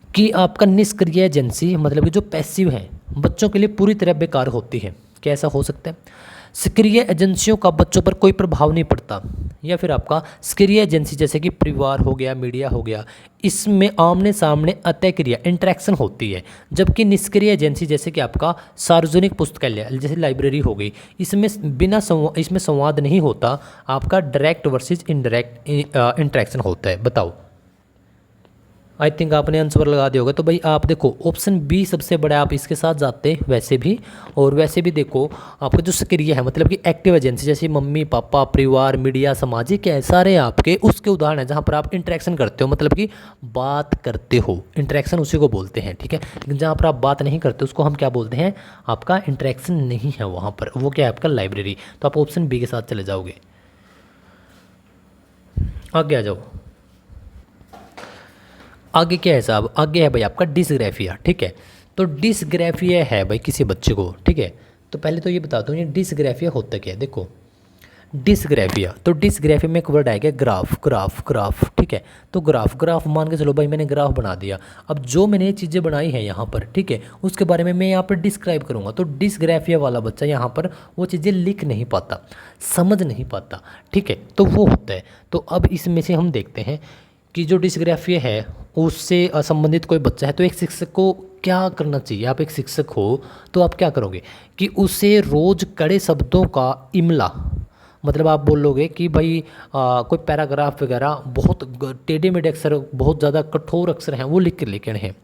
कि आपका निष्क्रिय एजेंसी मतलब कि जो पैसिव है बच्चों के लिए पूरी तरह बेकार होती है। कैसा हो सकता है, सक्रिय एजेंसियों का बच्चों पर कोई प्रभाव नहीं पड़ता। या फिर आपका सक्रिय एजेंसी जैसे कि परिवार हो गया, मीडिया हो गया, इसमें आमने सामने अतः क्रिया इंटरेक्शन होती है। जबकि निष्क्रिय एजेंसी जैसे कि आपका सार्वजनिक पुस्तकालय जैसे लाइब्रेरी हो गई, इसमें इसमें संवाद नहीं होता, आपका डायरेक्ट वर्सेस इनडायरेक्ट इंटरेक्शन होता है। बताओ आई थिंक आपने आंसर लगा दिया होगा। तो भाई आप देखो ऑप्शन बी सबसे बड़ा, आप इसके साथ जाते वैसे भी। और वैसे भी देखो आपका जो सक्रिय है मतलब कि एक्टिव एजेंसी, जैसे मम्मी पापा परिवार मीडिया सामाजिक है, सारे आपके उसके उदाहरण हैं जहाँ पर आप इंटरेक्शन करते हो, मतलब कि बात करते हो। इंटरेक्शन उसी को बोलते हैं, ठीक है। लेकिन जहाँ पर आप बात नहीं करते उसको हम क्या बोलते हैं, आपका इंटरेक्शन नहीं है वहाँ पर, वो क्या है आपका लाइब्रेरी। तो आप ऑप्शन बी के साथ चले जाओगे। आगे आ जाओ। आगे क्या है साहब, आगे है भाई आपका डिसग्राफिया, ठीक है। तो डिसग्राफिया है भाई किसी बच्चे को, ठीक है। तो पहले तो ये बता दूँ ये डिसग्राफिया होता क्या है। देखो डिसग्राफिया, तो डिसग्राफिया में एक वर्ड आएगा ग्राफ, ग्राफ ग्राफ, ठीक है। तो ग्राफ, ग्राफ मान के चलो भाई मैंने ग्राफ बना दिया। अब जो मैंने ये चीज़ें बनाई हैं यहाँ पर, ठीक है, उसके बारे में मैं यहाँ पर डिस्क्राइब करूँगा। तो डिसग्राफिया वाला बच्चा यहाँ पर वो चीज़ें लिख नहीं पाता, समझ नहीं पाता, ठीक है। तो वो होता है। तो अब इसमें से हम देखते हैं कि जो डिसग्राफिया है उससे संबंधित कोई बच्चा है तो एक शिक्षक को क्या करना चाहिए। आप एक शिक्षक हो तो आप क्या करोगे कि उसे रोज़ कड़े शब्दों का इमला, मतलब आप बोलोगे कि भाई कोई पैराग्राफ वगैरह बहुत टेढ़े मेढ़े अक्षर, बहुत ज़्यादा कठोर अक्षर हैं वो लिख कर लेकर हैं।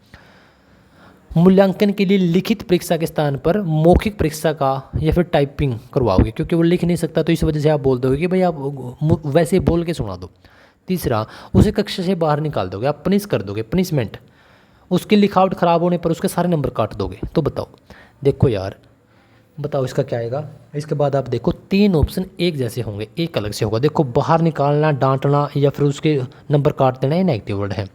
मूल्यांकन के लिए लिखित परीक्षा के स्थान पर मौखिक परीक्षा का या फिर टाइपिंग करवाओगे, क्योंकि वो लिख नहीं सकता तो इस वजह से आप बोल दोगे कि भाई आप वैसे ही बोल के सुना दो। तीसरा, उसे कक्षा से बाहर निकाल दोगे, आप पनिश कर दोगे, पनिशमेंट। उसकी लिखावट ख़राब होने पर उसके सारे नंबर काट दोगे। तो बताओ, देखो यार बताओ इसका क्या आएगा। इसके बाद आप देखो तीन ऑप्शन एक जैसे होंगे, एक अलग से होगा। देखो बाहर निकालना, डांटना या फिर उसके नंबर काट देना, ये नेगेटिव वर्ड है।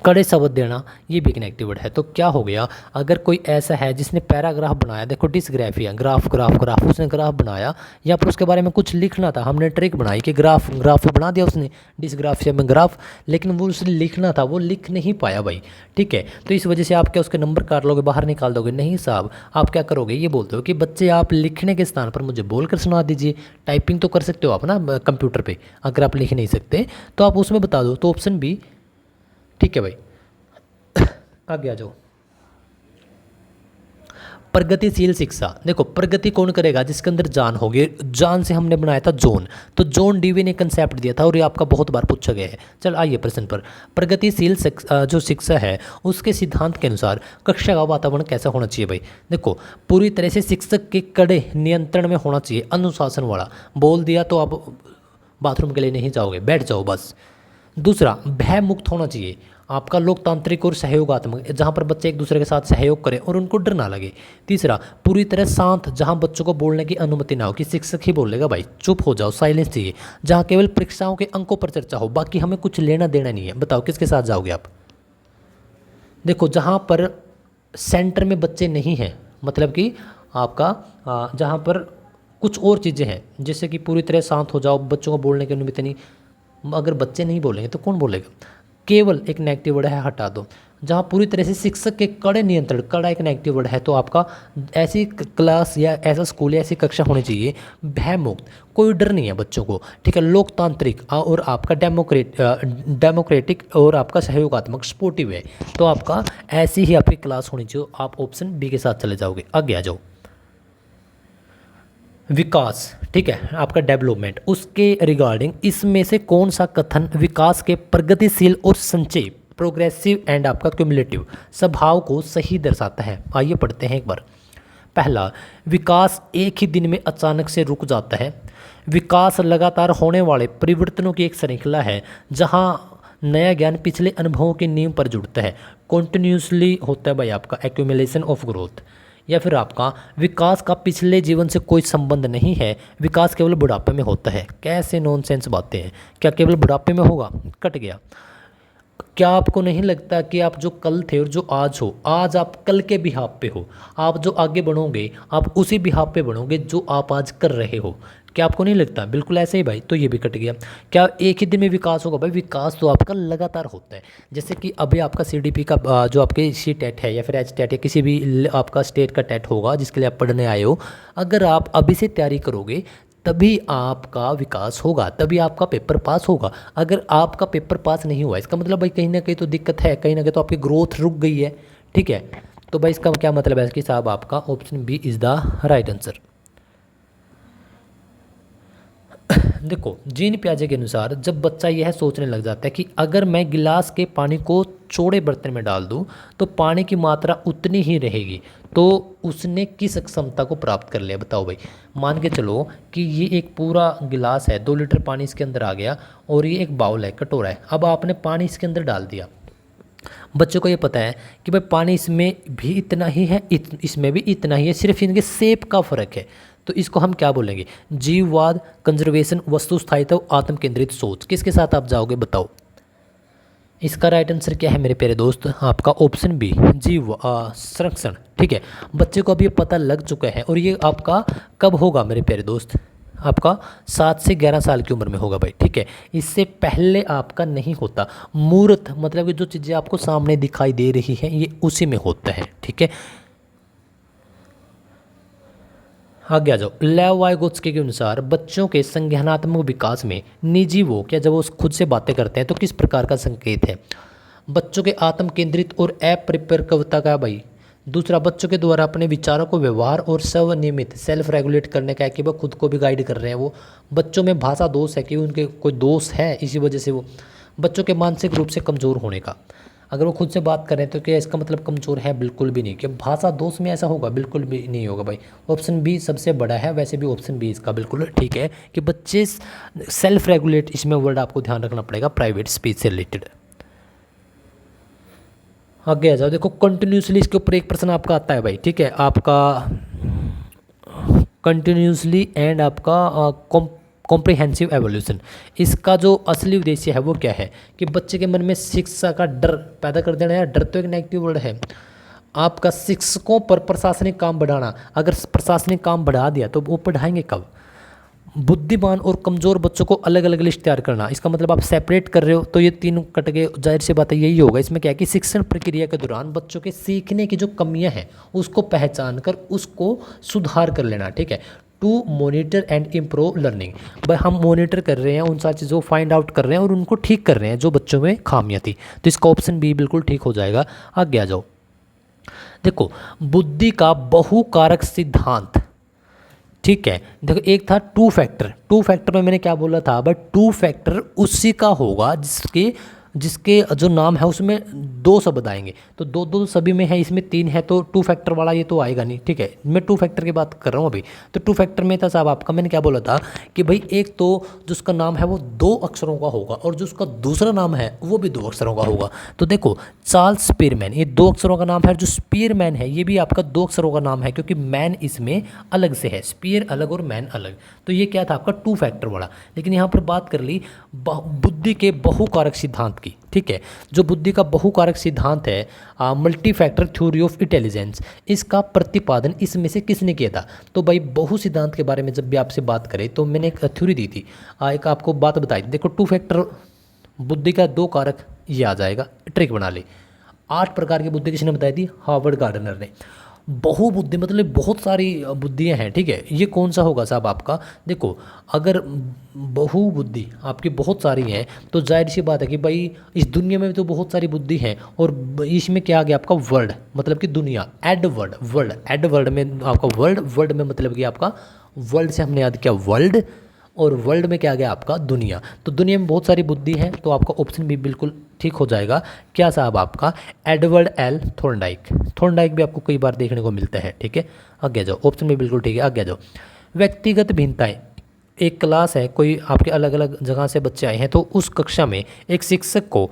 कड़े शब्द देना ये भी एक नेगेटिव वर्ड है। तो क्या हो गया, अगर कोई ऐसा है जिसने पैराग्राफ बनाया, देखो डिसग्राफिया, ग्राफ ग्राफ ग्राफ, उसने ग्राफ बनाया या फिर उसके बारे में कुछ लिखना था, हमने ट्रिक बनाई कि ग्राफ ग्राफ बना दिया उसने, डिसग्राफिया में ग्राफ, लेकिन वो उसने लिखना था वो लिख नहीं पाया भाई, ठीक है। तो इस वजह से आप क्या उसके नंबर काट लोगे, बाहर निकाल दोगे? नहीं साहब, आप क्या करोगे, ये बोलते हो कि बच्चे आप लिखने के स्थान पर मुझे बोल कर सुना दीजिए। टाइपिंग तो कर सकते हो आप ना कंप्यूटर पर, अगर आप लिख नहीं सकते तो आप उसमें बता दो। तो ऑप्शन बी ठीक है भाई। आगे आ जाओ। प्रगतिशील शिक्षा, देखो प्रगति कौन करेगा, जिसके अंदर जान होगी। जान से हमने बनाया था जोन, तो जॉन डीवी ने कंसेप्ट दिया था और ये आपका बहुत बार पूछा गया है। चल आइए प्रश्न पर। प्रगतिशील जो शिक्षा है उसके सिद्धांत के अनुसार कक्षा का वातावरण कैसा होना चाहिए भाई। देखो पूरी तरह से शिक्षक के कड़े नियंत्रण में होना चाहिए, अनुशासन वाला। बोल दिया तो आप बाथरूम के लिए नहीं जाओगे, बैठ जाओ बस। दूसरा, भय मुक्त होना चाहिए, आपका लोकतांत्रिक और सहयोगात्मक, जहाँ पर बच्चे एक दूसरे के साथ सहयोग करें और उनको डर ना लगे। तीसरा, पूरी तरह शांत, जहाँ बच्चों को बोलने की अनुमति ना हो कि शिक्षक ही बोलेगा भाई चुप हो जाओ, साइलेंस चाहिए। जहाँ केवल परीक्षाओं के अंकों पर चर्चा हो, बाकी हमें कुछ लेना देना नहीं है। बताओ किसके साथ जाओगे आप। देखो जहाँ पर सेंटर में बच्चे नहीं हैं, मतलब कि आपका जहाँ पर कुछ और चीज़ें हैं, जैसे कि पूरी तरह शांत हो जाओ, बच्चों को बोलने की अनुमति नहीं, अगर बच्चे नहीं बोलेंगे तो कौन बोलेगा। केवल एक नेगेटिव वर्ड है, हटा दो। जहाँ पूरी तरह से शिक्षक के कड़े नियंत्रण, कड़ा एक नेगेटिव वर्ड है, तो आपका ऐसी क्लास या ऐसा स्कूल या ऐसी कक्षा होनी चाहिए भयमुक्त, कोई डर नहीं है बच्चों को, ठीक है। लोकतांत्रिक और आपका डेमोक्रेटिक और आपका सहयोगात्मक, सपोर्टिव है। तो आपका ऐसी ही आपकी क्लास होनी चाहिए। आप ऑप्शन बी के साथ चले जाओगे। आगे आ जाओ। विकास, ठीक है, आपका डेवलपमेंट, उसके रिगार्डिंग इसमें से कौन सा कथन विकास के प्रगतिशील और संचय, प्रोग्रेसिव एंड आपका क्यूमुलेटिव स्वभाव को सही दर्शाता है। आइए पढ़ते हैं एक बार। पहला, विकास एक ही दिन में अचानक से रुक जाता है। विकास लगातार होने वाले परिवर्तनों की एक श्रृंखला है जहां नया ज्ञान पिछले अनुभवों की नींव पर जुड़ता है। कॉन्टिन्यूसली होता है भाई आपका एक्यूमुलेशन ऑफ ग्रोथ। या फिर आपका विकास का पिछले जीवन से कोई संबंध नहीं है, विकास केवल बुढ़ापे में होता है। कैसे नॉनसेंस बातें हैं, क्या केवल बुढ़ापे में होगा? कट गया। क्या आपको नहीं लगता कि आप जो कल थे और जो आज हो, आज आप कल के बिहाफ पे हो, आप जो आगे बढ़ोगे आप उसी बिहाफ पे बढ़ोगे जो आप आज कर रहे हो? क्या आपको नहीं लगता? बिल्कुल ऐसे ही भाई। तो ये भी कट गया। क्या एक ही दिन में विकास होगा? भाई विकास तो आपका लगातार होता है। जैसे कि अभी आपका सीडीपी का जो आपके सी टेट है या फिर एच टेट या किसी भी आपका स्टेट का टेट होगा जिसके लिए आप पढ़ने आए हो, अगर आप अभी से तैयारी करोगे तभी आपका विकास होगा, तभी आपका पेपर पास होगा। अगर आपका पेपर पास नहीं हुआ इसका मतलब भाई कहीं ना कहीं तो दिक्कत है, कहीं ना कहीं तो आपकी ग्रोथ रुक गई है, ठीक है। तो भाई इसका क्या मतलब है कि साहब आपका option B is the right answer. देखो जीन पियाजे के अनुसार जब बच्चा यह सोचने लग जाता है कि अगर मैं गिलास के पानी को चौड़े बर्तन में डाल दूं तो पानी की मात्रा उतनी ही रहेगी, तो उसने किस क्षमता को प्राप्त कर लिया बताओ भाई। मान के चलो कि ये एक पूरा गिलास है, 2 लीटर पानी इसके अंदर आ गया और ये एक बाउल है, कटोरा है। अब आपने पानी इसके अंदर डाल दिया, बच्चों को ये पता है कि भाई पानी इसमें भी इतना ही है, इसमें भी इतना ही है, सिर्फ इनके शेप का फ़र्क है। तो इसको हम क्या बोलेंगे? जीववाद, कंजर्वेशन, वस्तु स्थायित्व, आत्म केंद्रित सोच। किसके साथ आप जाओगे बताओ? इसका राइट आंसर क्या है मेरे प्यारे दोस्त? आपका ऑप्शन बी, जीव संरक्षण। ठीक है, बच्चे को अब ये पता लग चुका है और ये आपका कब होगा मेरे प्यारे दोस्त? आपका 7 से 11 साल की उम्र में होगा भाई। ठीक है, इससे पहले आपका नहीं होता। मूर्त मतलब कि जो चीज़ें आपको सामने दिखाई दे रही है ये उसी में होता है। ठीक है, आगे आ जाओ। लेवाइगोत्स्की के अनुसार बच्चों के संज्ञानात्मक विकास में निजी वो क्या जब वो खुद से बातें करते हैं तो किस प्रकार का संकेत है? बच्चों के आत्म केंद्रित और अपरिपक्वता का भाई। दूसरा, बच्चों के द्वारा अपने विचारों को व्यवहार और स्वनियमित सेल्फ रेगुलेट करने का है कि वह खुद को भी गाइड कर रहे हैं। वो बच्चों में भाषा दोष है कि उनके कोई दोष है, इसी वजह से वो बच्चों के मानसिक रूप से कमज़ोर होने का। अगर वो खुद से बात करें तो क्या इसका मतलब कमज़ोर है? बिल्कुल भी नहीं। कि भाषा दोष में ऐसा होगा? बिल्कुल भी नहीं होगा भाई। ऑप्शन बी सबसे बड़ा है। वैसे भी ऑप्शन बी इसका बिल्कुल ठीक है कि बच्चे सेल्फ रेगुलेट, इसमें वर्ड आपको ध्यान रखना पड़ेगा, प्राइवेट स्पीच से रिलेटेड। आगे आ जाओ। देखो कंटिन्यूसली इसके ऊपर एक प्रश्न आपका आता है भाई। ठीक है, आपका कंटिन्यूसली एंड आपका कॉम्प्रिहेंसिव एवोल्यूशन। इसका जो असली उद्देश्य है वो क्या है? कि बच्चे के मन में शिक्षा का डर पैदा कर देना है। डर तो एक नेगेटिव वर्ड है। आपका शिक्षकों पर प्रशासनिक काम बढ़ाना। अगर प्रशासनिक काम बढ़ा दिया तो वो पढ़ाएंगे कब? बुद्धिमान और कमज़ोर बच्चों को अलग अलग लिस्ट तैयार करना। इसका मतलब आप सेपरेट कर रहे हो तो ये तीनों कट गए, जाहिर सी बात है यही होगा। इसमें क्या है कि शिक्षण प्रक्रिया के दौरान बच्चों के सीखने की जो कमियां हैं उसको पहचान कर उसको सुधार कर लेना। ठीक है, to monitor and improve learning. भाई हम मॉनिटर कर रहे हैं, उन सारी चीज़ों को फाइंड आउट कर रहे हैं और उनको ठीक कर रहे हैं जो बच्चों में खामियां थी। तो इसका ऑप्शन बी बिल्कुल ठीक हो जाएगा। आगे आ जाओ। देखो बुद्धि का बहुकारक सिद्धांत। ठीक है, देखो एक था टू फैक्टर में मैंने क्या बोला था? बट टू फैक्टर उसी का होगा जिसके जिसके जो नाम है उसमें 2 शब्द आएंगे। तो 2 सभी में है, इसमें 3 है, तो टू फैक्टर वाला ये तो आएगा नहीं। ठीक है, मैं टू फैक्टर की बात कर रहा हूँ अभी। तो टू फैक्टर में था साहब आपका, मैंने क्या बोला था कि भाई एक तो जिसका नाम है वो 2 अक्षरों का होगा और जो उसका दूसरा नाम है वो भी 2 अक्षरों का होगा। तो देखो चार्ल्स स्पीरमैन, ये 2 अक्षरों का नाम है। जो स्पीरमैन है ये भी आपका 2 अक्षरों का नाम है, क्योंकि मैन इसमें अलग से है, स्पीर अलग और मैन अलग। तो ये क्या था आपका टू फैक्टर वाला। लेकिन यहाँ पर बात कर ली बुद्धि के बहुकारक सिद्धांत की। ठीक है, जो बुद्धि का बहुकारक सिद्धांत है, multi factor theory of intelligence, इसका प्रतिपादन इसमें से किसने किया था? तो भाई बहु सिद्धांत के बारे में जब भी आपसे बात करें तो मैंने एक थ्योरी दी थी, एक आपको बात बताई थी। देखो टू फैक्टर बुद्धि का 2 कारक ये आ जाएगा, ट्रिक बना ले। 8 प्रकार की बुद्धि किसने बताई थी? हार्वर्ड गार्डनर ने। बहुबुद्धि मतलब बहुत सारी बुद्धियाँ हैं। ठीक है, ये कौन सा होगा साहब आपका? देखो अगर बहुबुद्धि आपकी बहुत सारी हैं तो जाहिर सी बात है कि भाई इस दुनिया में तो बहुत सारी बुद्धि हैं और इसमें क्या आ गया आपका वर्ल्ड मतलब कि दुनिया। एड वर्ल्ड में आपका वर्ल्ड में मतलब कि आपका वर्ल्ड से हमने याद किया वर्ल्ड, और वर्ल्ड में क्या आ गया आपका दुनिया। तो दुनिया में बहुत सारी बुद्धि है, तो आपका ऑप्शन भी बिल्कुल ठीक हो जाएगा। क्या साहब आपका? एडवर्ड एल थॉर्नडाइक भी आपको कई बार देखने को मिलता है। ठीक है, आगे जाओ, ऑप्शन भी बिल्कुल ठीक है। आगे जाओ। व्यक्तिगत भिन्नताएं। एक क्लास है, कोई आपके अलग अलग जगह से बच्चे आए हैं, तो उस कक्षा में एक शिक्षक को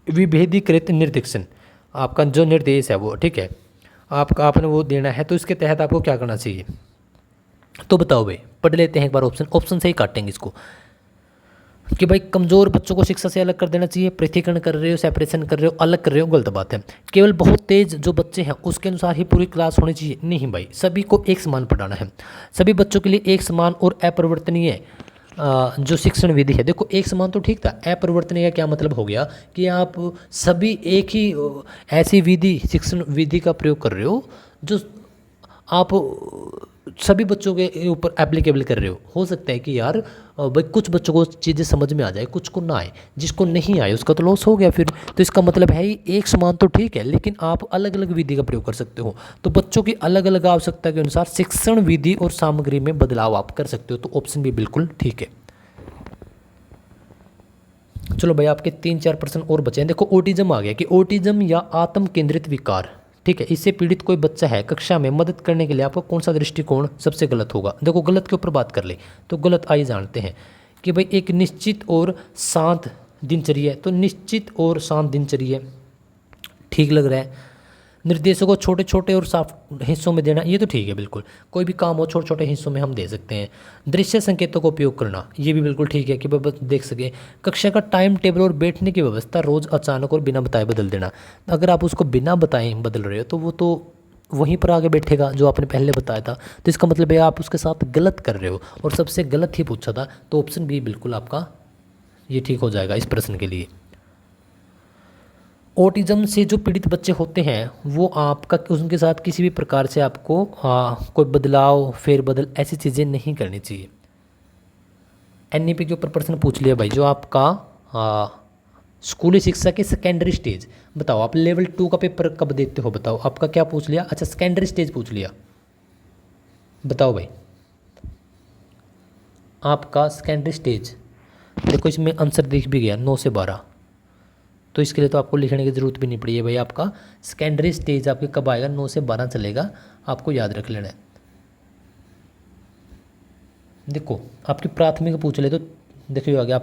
विभेदीकृत निर्देशन, आपका जो निर्देश है वो, ठीक है, आपने वो देना है। तो इसके तहत आपको क्या करना चाहिए? तो बताओ भाई, पढ़ लेते हैं एक बार। ऑप्शन से ही काटेंगे इसको कि भाई कमज़ोर बच्चों को शिक्षा से अलग कर देना चाहिए, पृथकीकरण कर रहे हो, सेपरेशन कर रहे हो, अलग कर रहे हो, गलत बात है। केवल बहुत तेज जो बच्चे हैं उसके अनुसार ही पूरी क्लास होनी चाहिए, नहीं भाई, सभी को एक समान पढ़ाना है। सभी बच्चों के लिए एक समान और अपरिवर्तनीय जो शिक्षण विधि है। देखो एक समान तो ठीक था, अपरिवर्तनीय क्या मतलब हो गया कि आप सभी एक ही ऐसी विधि शिक्षण विधि का प्रयोग कर रहे हो जो आप सभी बच्चों के ऊपर एप्लीकेबल कर रहे हो सकता है कि यार भाई कुछ बच्चों को चीज़ें समझ में आ जाए, कुछ को ना आए, जिसको नहीं आए उसका तो लॉस हो गया फिर। तो इसका मतलब है ही एक समान तो ठीक है, लेकिन आप अलग अलग विधि का प्रयोग कर सकते हो। तो बच्चों की अलग अलग आवश्यकता के अनुसार शिक्षण विधि और सामग्री में बदलाव आप कर सकते हो। तो ऑप्शन भी बिल्कुल ठीक है। चलो भाई आपके 3-4 प्रश्न और बचे हैं। देखो ऑटिज्म आ गया कि ऑटिज्म या आत्म केंद्रित विकार, ठीक है, इससे पीड़ित कोई बच्चा है, कक्षा में मदद करने के लिए आपका कौन सा दृष्टिकोण सबसे गलत होगा। देखो गलत के ऊपर बात कर ले तो गलत आइए जानते हैं कि भाई एक निश्चित और शांत दिनचर्या है, तो निश्चित और शांत दिनचर्या ठीक लग रहा है। निर्देशों को छोटे छोटे और साफ हिस्सों में देना, ये तो ठीक है बिल्कुल, कोई भी काम हो छोटे छोटे हिस्सों में हम दे सकते हैं। दृश्य संकेतों का उपयोग करना, ये भी बिल्कुल ठीक है कि वह देख सके। कक्षा का टाइम टेबल और बैठने की व्यवस्था रोज़ अचानक और बिना बताए बदल देना, अगर आप उसको बिना बताए बदल रहे हो तो वो तो वहीं पर आगे बैठेगा जो आपने पहले बताया था, तो इसका मतलब है आप उसके साथ गलत कर रहे हो और सबसे गलत ही पूछा था, तो ऑप्शन बी बिल्कुल आपका ये ठीक हो जाएगा इस प्रश्न के लिए। ऑटिज्म से जो पीड़ित बच्चे होते हैं वो आपका उनके साथ किसी भी प्रकार से आपको कोई बदलाव फेरबदल ऐसी चीज़ें नहीं करनी चाहिए। एनईपी के ऊपर प्रश्न पूछ लिया भाई, जो आपका स्कूली शिक्षा के सेकेंडरी स्टेज, बताओ आप लेवल 2 का पेपर कब देते हो, बताओ आपका क्या पूछ लिया। अच्छा सेकेंडरी स्टेज पूछ लिया, बताओ भाई आपका सेकेंडरी स्टेज। देखो इसमें आंसर दिख भी गया 9 से 12, तो इसके लिए तो आपको लिखने की ज़रूरत भी नहीं पड़ी है भाई। आपका सेकेंडरी स्टेज आपके कब आएगा, 9 से 12 चलेगा, आपको याद रख लेना है। देखो आपकी प्राथमिक पूछ ले तो देखिए आ गया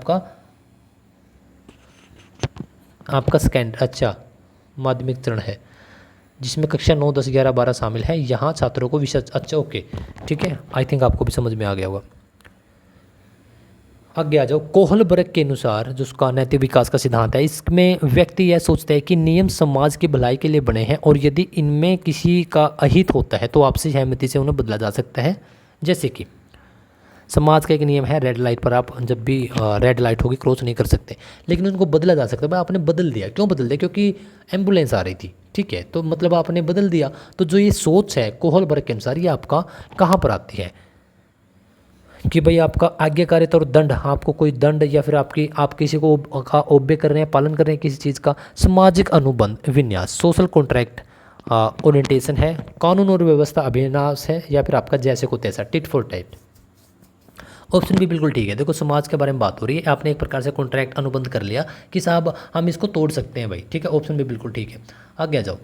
आपका सेकेंड, अच्छा माध्यमिक चरण है जिसमें कक्षा 9, 10, 11, 12 शामिल है। यहाँ छात्रों को विशेष, अच्छा ओके ठीक है, आई थिंक आपको भी समझ में आ गया होगा। आगे आ जाओ। कोहलबर्ग के अनुसार जो उसका नैतिक विकास का सिद्धांत है, इसमें व्यक्ति यह सोचता है कि नियम समाज की भलाई के लिए बने हैं और यदि इनमें किसी का अहित होता है तो आपसी सहमति से उन्हें बदला जा सकता है। जैसे कि समाज का एक नियम है, रेड लाइट पर आप जब भी रेड लाइट होगी क्रॉस नहीं कर सकते, लेकिन उनको बदला जा सकता है। भाई आपने बदल दिया, क्यों बदल दिया, क्योंकि एम्बुलेंस आ रही थी, ठीक है, तो मतलब आपने बदल दिया। तो जो ये सोच है कोहलबर्ग के अनुसार ये आपका कहाँ पर आती है कि भाई आपका आज्ञाकारिता और दंड, आपको कोई दंड या फिर आप किसी को ओबे कर रहे हैं, पालन कर रहे हैं किसी चीज़ का। सामाजिक अनुबंध विन्यास, सोशल कॉन्ट्रैक्ट ओरिएंटेशन है। कानून और व्यवस्था अभिनाश है, या फिर आपका जैसे को तैसा टिट फॉर टैट। ऑप्शन भी बिल्कुल ठीक है। देखो समाज के बारे में बात हो रही है, आपने एक प्रकार से कॉन्ट्रैक्ट अनुबंध कर लिया कि साहब हम इसको तोड़ सकते हैं भाई, ठीक है, ऑप्शन भी बिल्कुल ठीक है। आगे आ जाओ।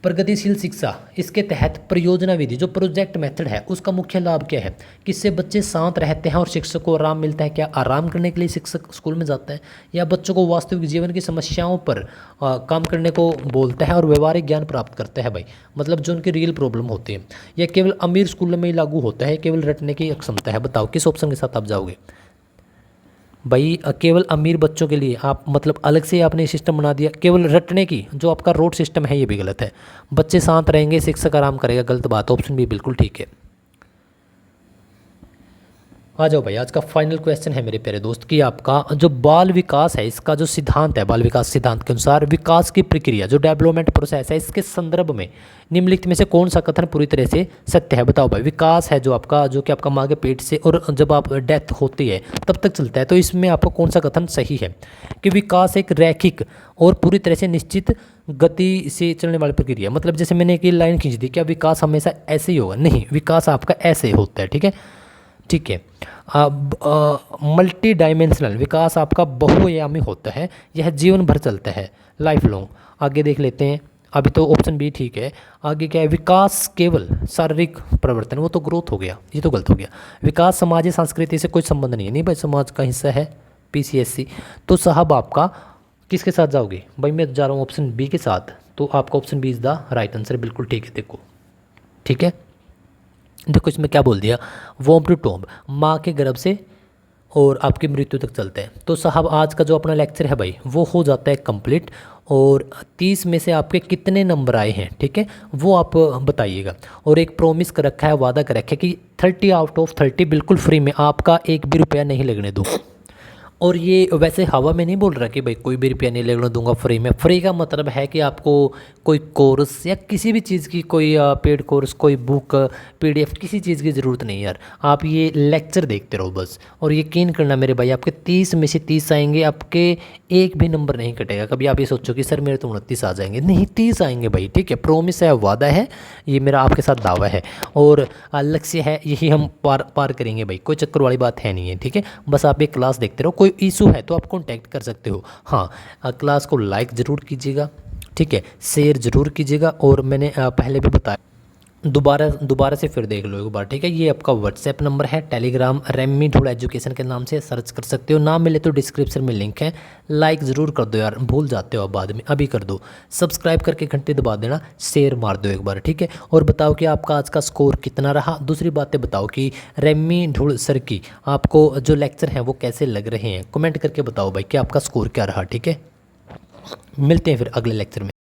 प्रगतिशील शिक्षा, इसके तहत परियोजना विधि जो प्रोजेक्ट मेथड है उसका मुख्य लाभ क्या है, किससे बच्चे शांत रहते हैं और शिक्षक को आराम मिलता है। क्या आराम करने के लिए शिक्षक स्कूल में जाता है, या बच्चों को वास्तविक जीवन की समस्याओं पर काम करने को बोलता है और व्यवहारिक ज्ञान प्राप्त करता है भाई, मतलब जो उनकी रियल प्रॉब्लम होती है। या केवल अमीर स्कूल में ही लागू होता है, केवल रटने की क्षमता है। बताओ किस ऑप्शन के साथ आप जाओगे भाई। केवल अमीर बच्चों के लिए आप मतलब अलग से आपने सिस्टम बना दिया, केवल रटने की जो आपका रोड सिस्टम है ये भी गलत है। बच्चे शांत रहेंगे, शिक्षक आराम करेगा, गलत बात, ऑप्शन भी बिल्कुल ठीक है। आ जाओ भाई, आज का फाइनल क्वेश्चन है मेरे प्यारे दोस्त कि आपका जो बाल विकास है इसका जो सिद्धांत है, बाल विकास सिद्धांत के अनुसार विकास की प्रक्रिया जो डेवलपमेंट प्रोसेस है, इसके संदर्भ में निम्नलिखित में से कौन सा कथन पूरी तरह से सत्य है। बताओ भाई। विकास है जो आपका, जो कि आपका माँ के पेट से और जब आप डेथ होती है तब तक चलता है, तो इसमें आपको कौन सा कथन सही है कि विकास एक रैखिक और पूरी तरह से निश्चित गति से चलने वाली प्रक्रिया। मतलब जैसे मैंने एक लाइन खींच दी, क्या विकास हमेशा ऐसे ही होगा, नहीं, विकास आपका ऐसे होता है, ठीक है, ठीक है। मल्टी डायमेंशनल विकास आपका बहुआयामी होता है, यह जीवन भर चलता है, लाइफ लॉन्ग। आगे देख लेते हैं, अभी तो ऑप्शन बी ठीक है। आगे क्या है, विकास केवल शारीरिक परिवर्तन, वो तो ग्रोथ हो गया, ये तो गलत हो गया। विकास समाज संस्कृति से कोई संबंध नहीं है, नहीं भाई समाज का हिस्सा है, पीसीएससी। तो साहब आपका किसके साथ जाओगे भाई, मैं जा रहा हूँ ऑप्शन बी के साथ, तो आपका option B is the right answer, बिल्कुल ठीक है। देखो ठीक है, देखो इसमें क्या बोल दिया, वॉम्ब टू टॉम्ब, माँ के गर्भ से और आपकी मृत्यु तक चलते हैं। तो साहब आज का जो अपना लेक्चर है भाई वो हो जाता है कंप्लीट, और 30 में से आपके कितने नंबर आए हैं, ठीक है, वो आप बताइएगा। और एक प्रॉमिस कर रखा है, वादा कर रखा है कि 30 आउट ऑफ 30 बिल्कुल फ्री में, आपका एक भी रुपया नहीं लगने दूँ। और ये वैसे हवा में नहीं बोल रहा कि भाई कोई भी रुपया नहीं लगने दूंगा फ्री में। फ्री का मतलब है कि आपको कोई कोर्स या किसी भी चीज़ की कोई पेड कोर्स, कोई बुक, पीडीएफ, किसी चीज़ की ज़रूरत नहीं यार, आप ये लेक्चर देखते रहो बस। और यकीन करना मेरे भाई, आपके 30 में से 30 आएंगे, आपके एक भी नंबर नहीं कटेगा। कभी आप ये सोचो कि सर मेरे तो 29 आ जाएंगे, नहीं 30 आएंगे भाई, ठीक है, प्रॉमिस है, वादा है, ये मेरा आपके साथ दावा है और लक्ष्य है, यही हम पार करेंगे भाई, कोई चक्कर वाली बात है नहीं है, ठीक है। बस आप एक क्लास देखते रहो, कोई कोई इशू है तो आप कॉन्टैक्ट कर सकते हो। हाँ, क्लास को लाइक ज़रूर कीजिएगा, ठीक है, शेयर ज़रूर कीजिएगा। और मैंने पहले भी बताया, दोबारा से फिर देख लो एक बार, ठीक है। ये आपका व्हाट्सएप नंबर है, टेलीग्राम रेमी ढूढ़ एजुकेशन के नाम से सर्च कर सकते हो, ना मिले तो डिस्क्रिप्शन में लिंक है। लाइक ज़रूर कर दो यार, भूल जाते हो आप बाद में, अभी कर दो। सब्सक्राइब करके घंटे दबा देना, शेयर मार दो एक बार, ठीक है। और बताओ कि आपका आज का स्कोर कितना रहा। दूसरी बातें बताओ कि रेमी ढूढ़ सर की आपको जो लेक्चर हैं वो कैसे लग रहे हैं, कमेंट करके बताओ भाई कि आपका स्कोर क्या रहा, ठीक है। मिलते हैं फिर अगले लेक्चर में।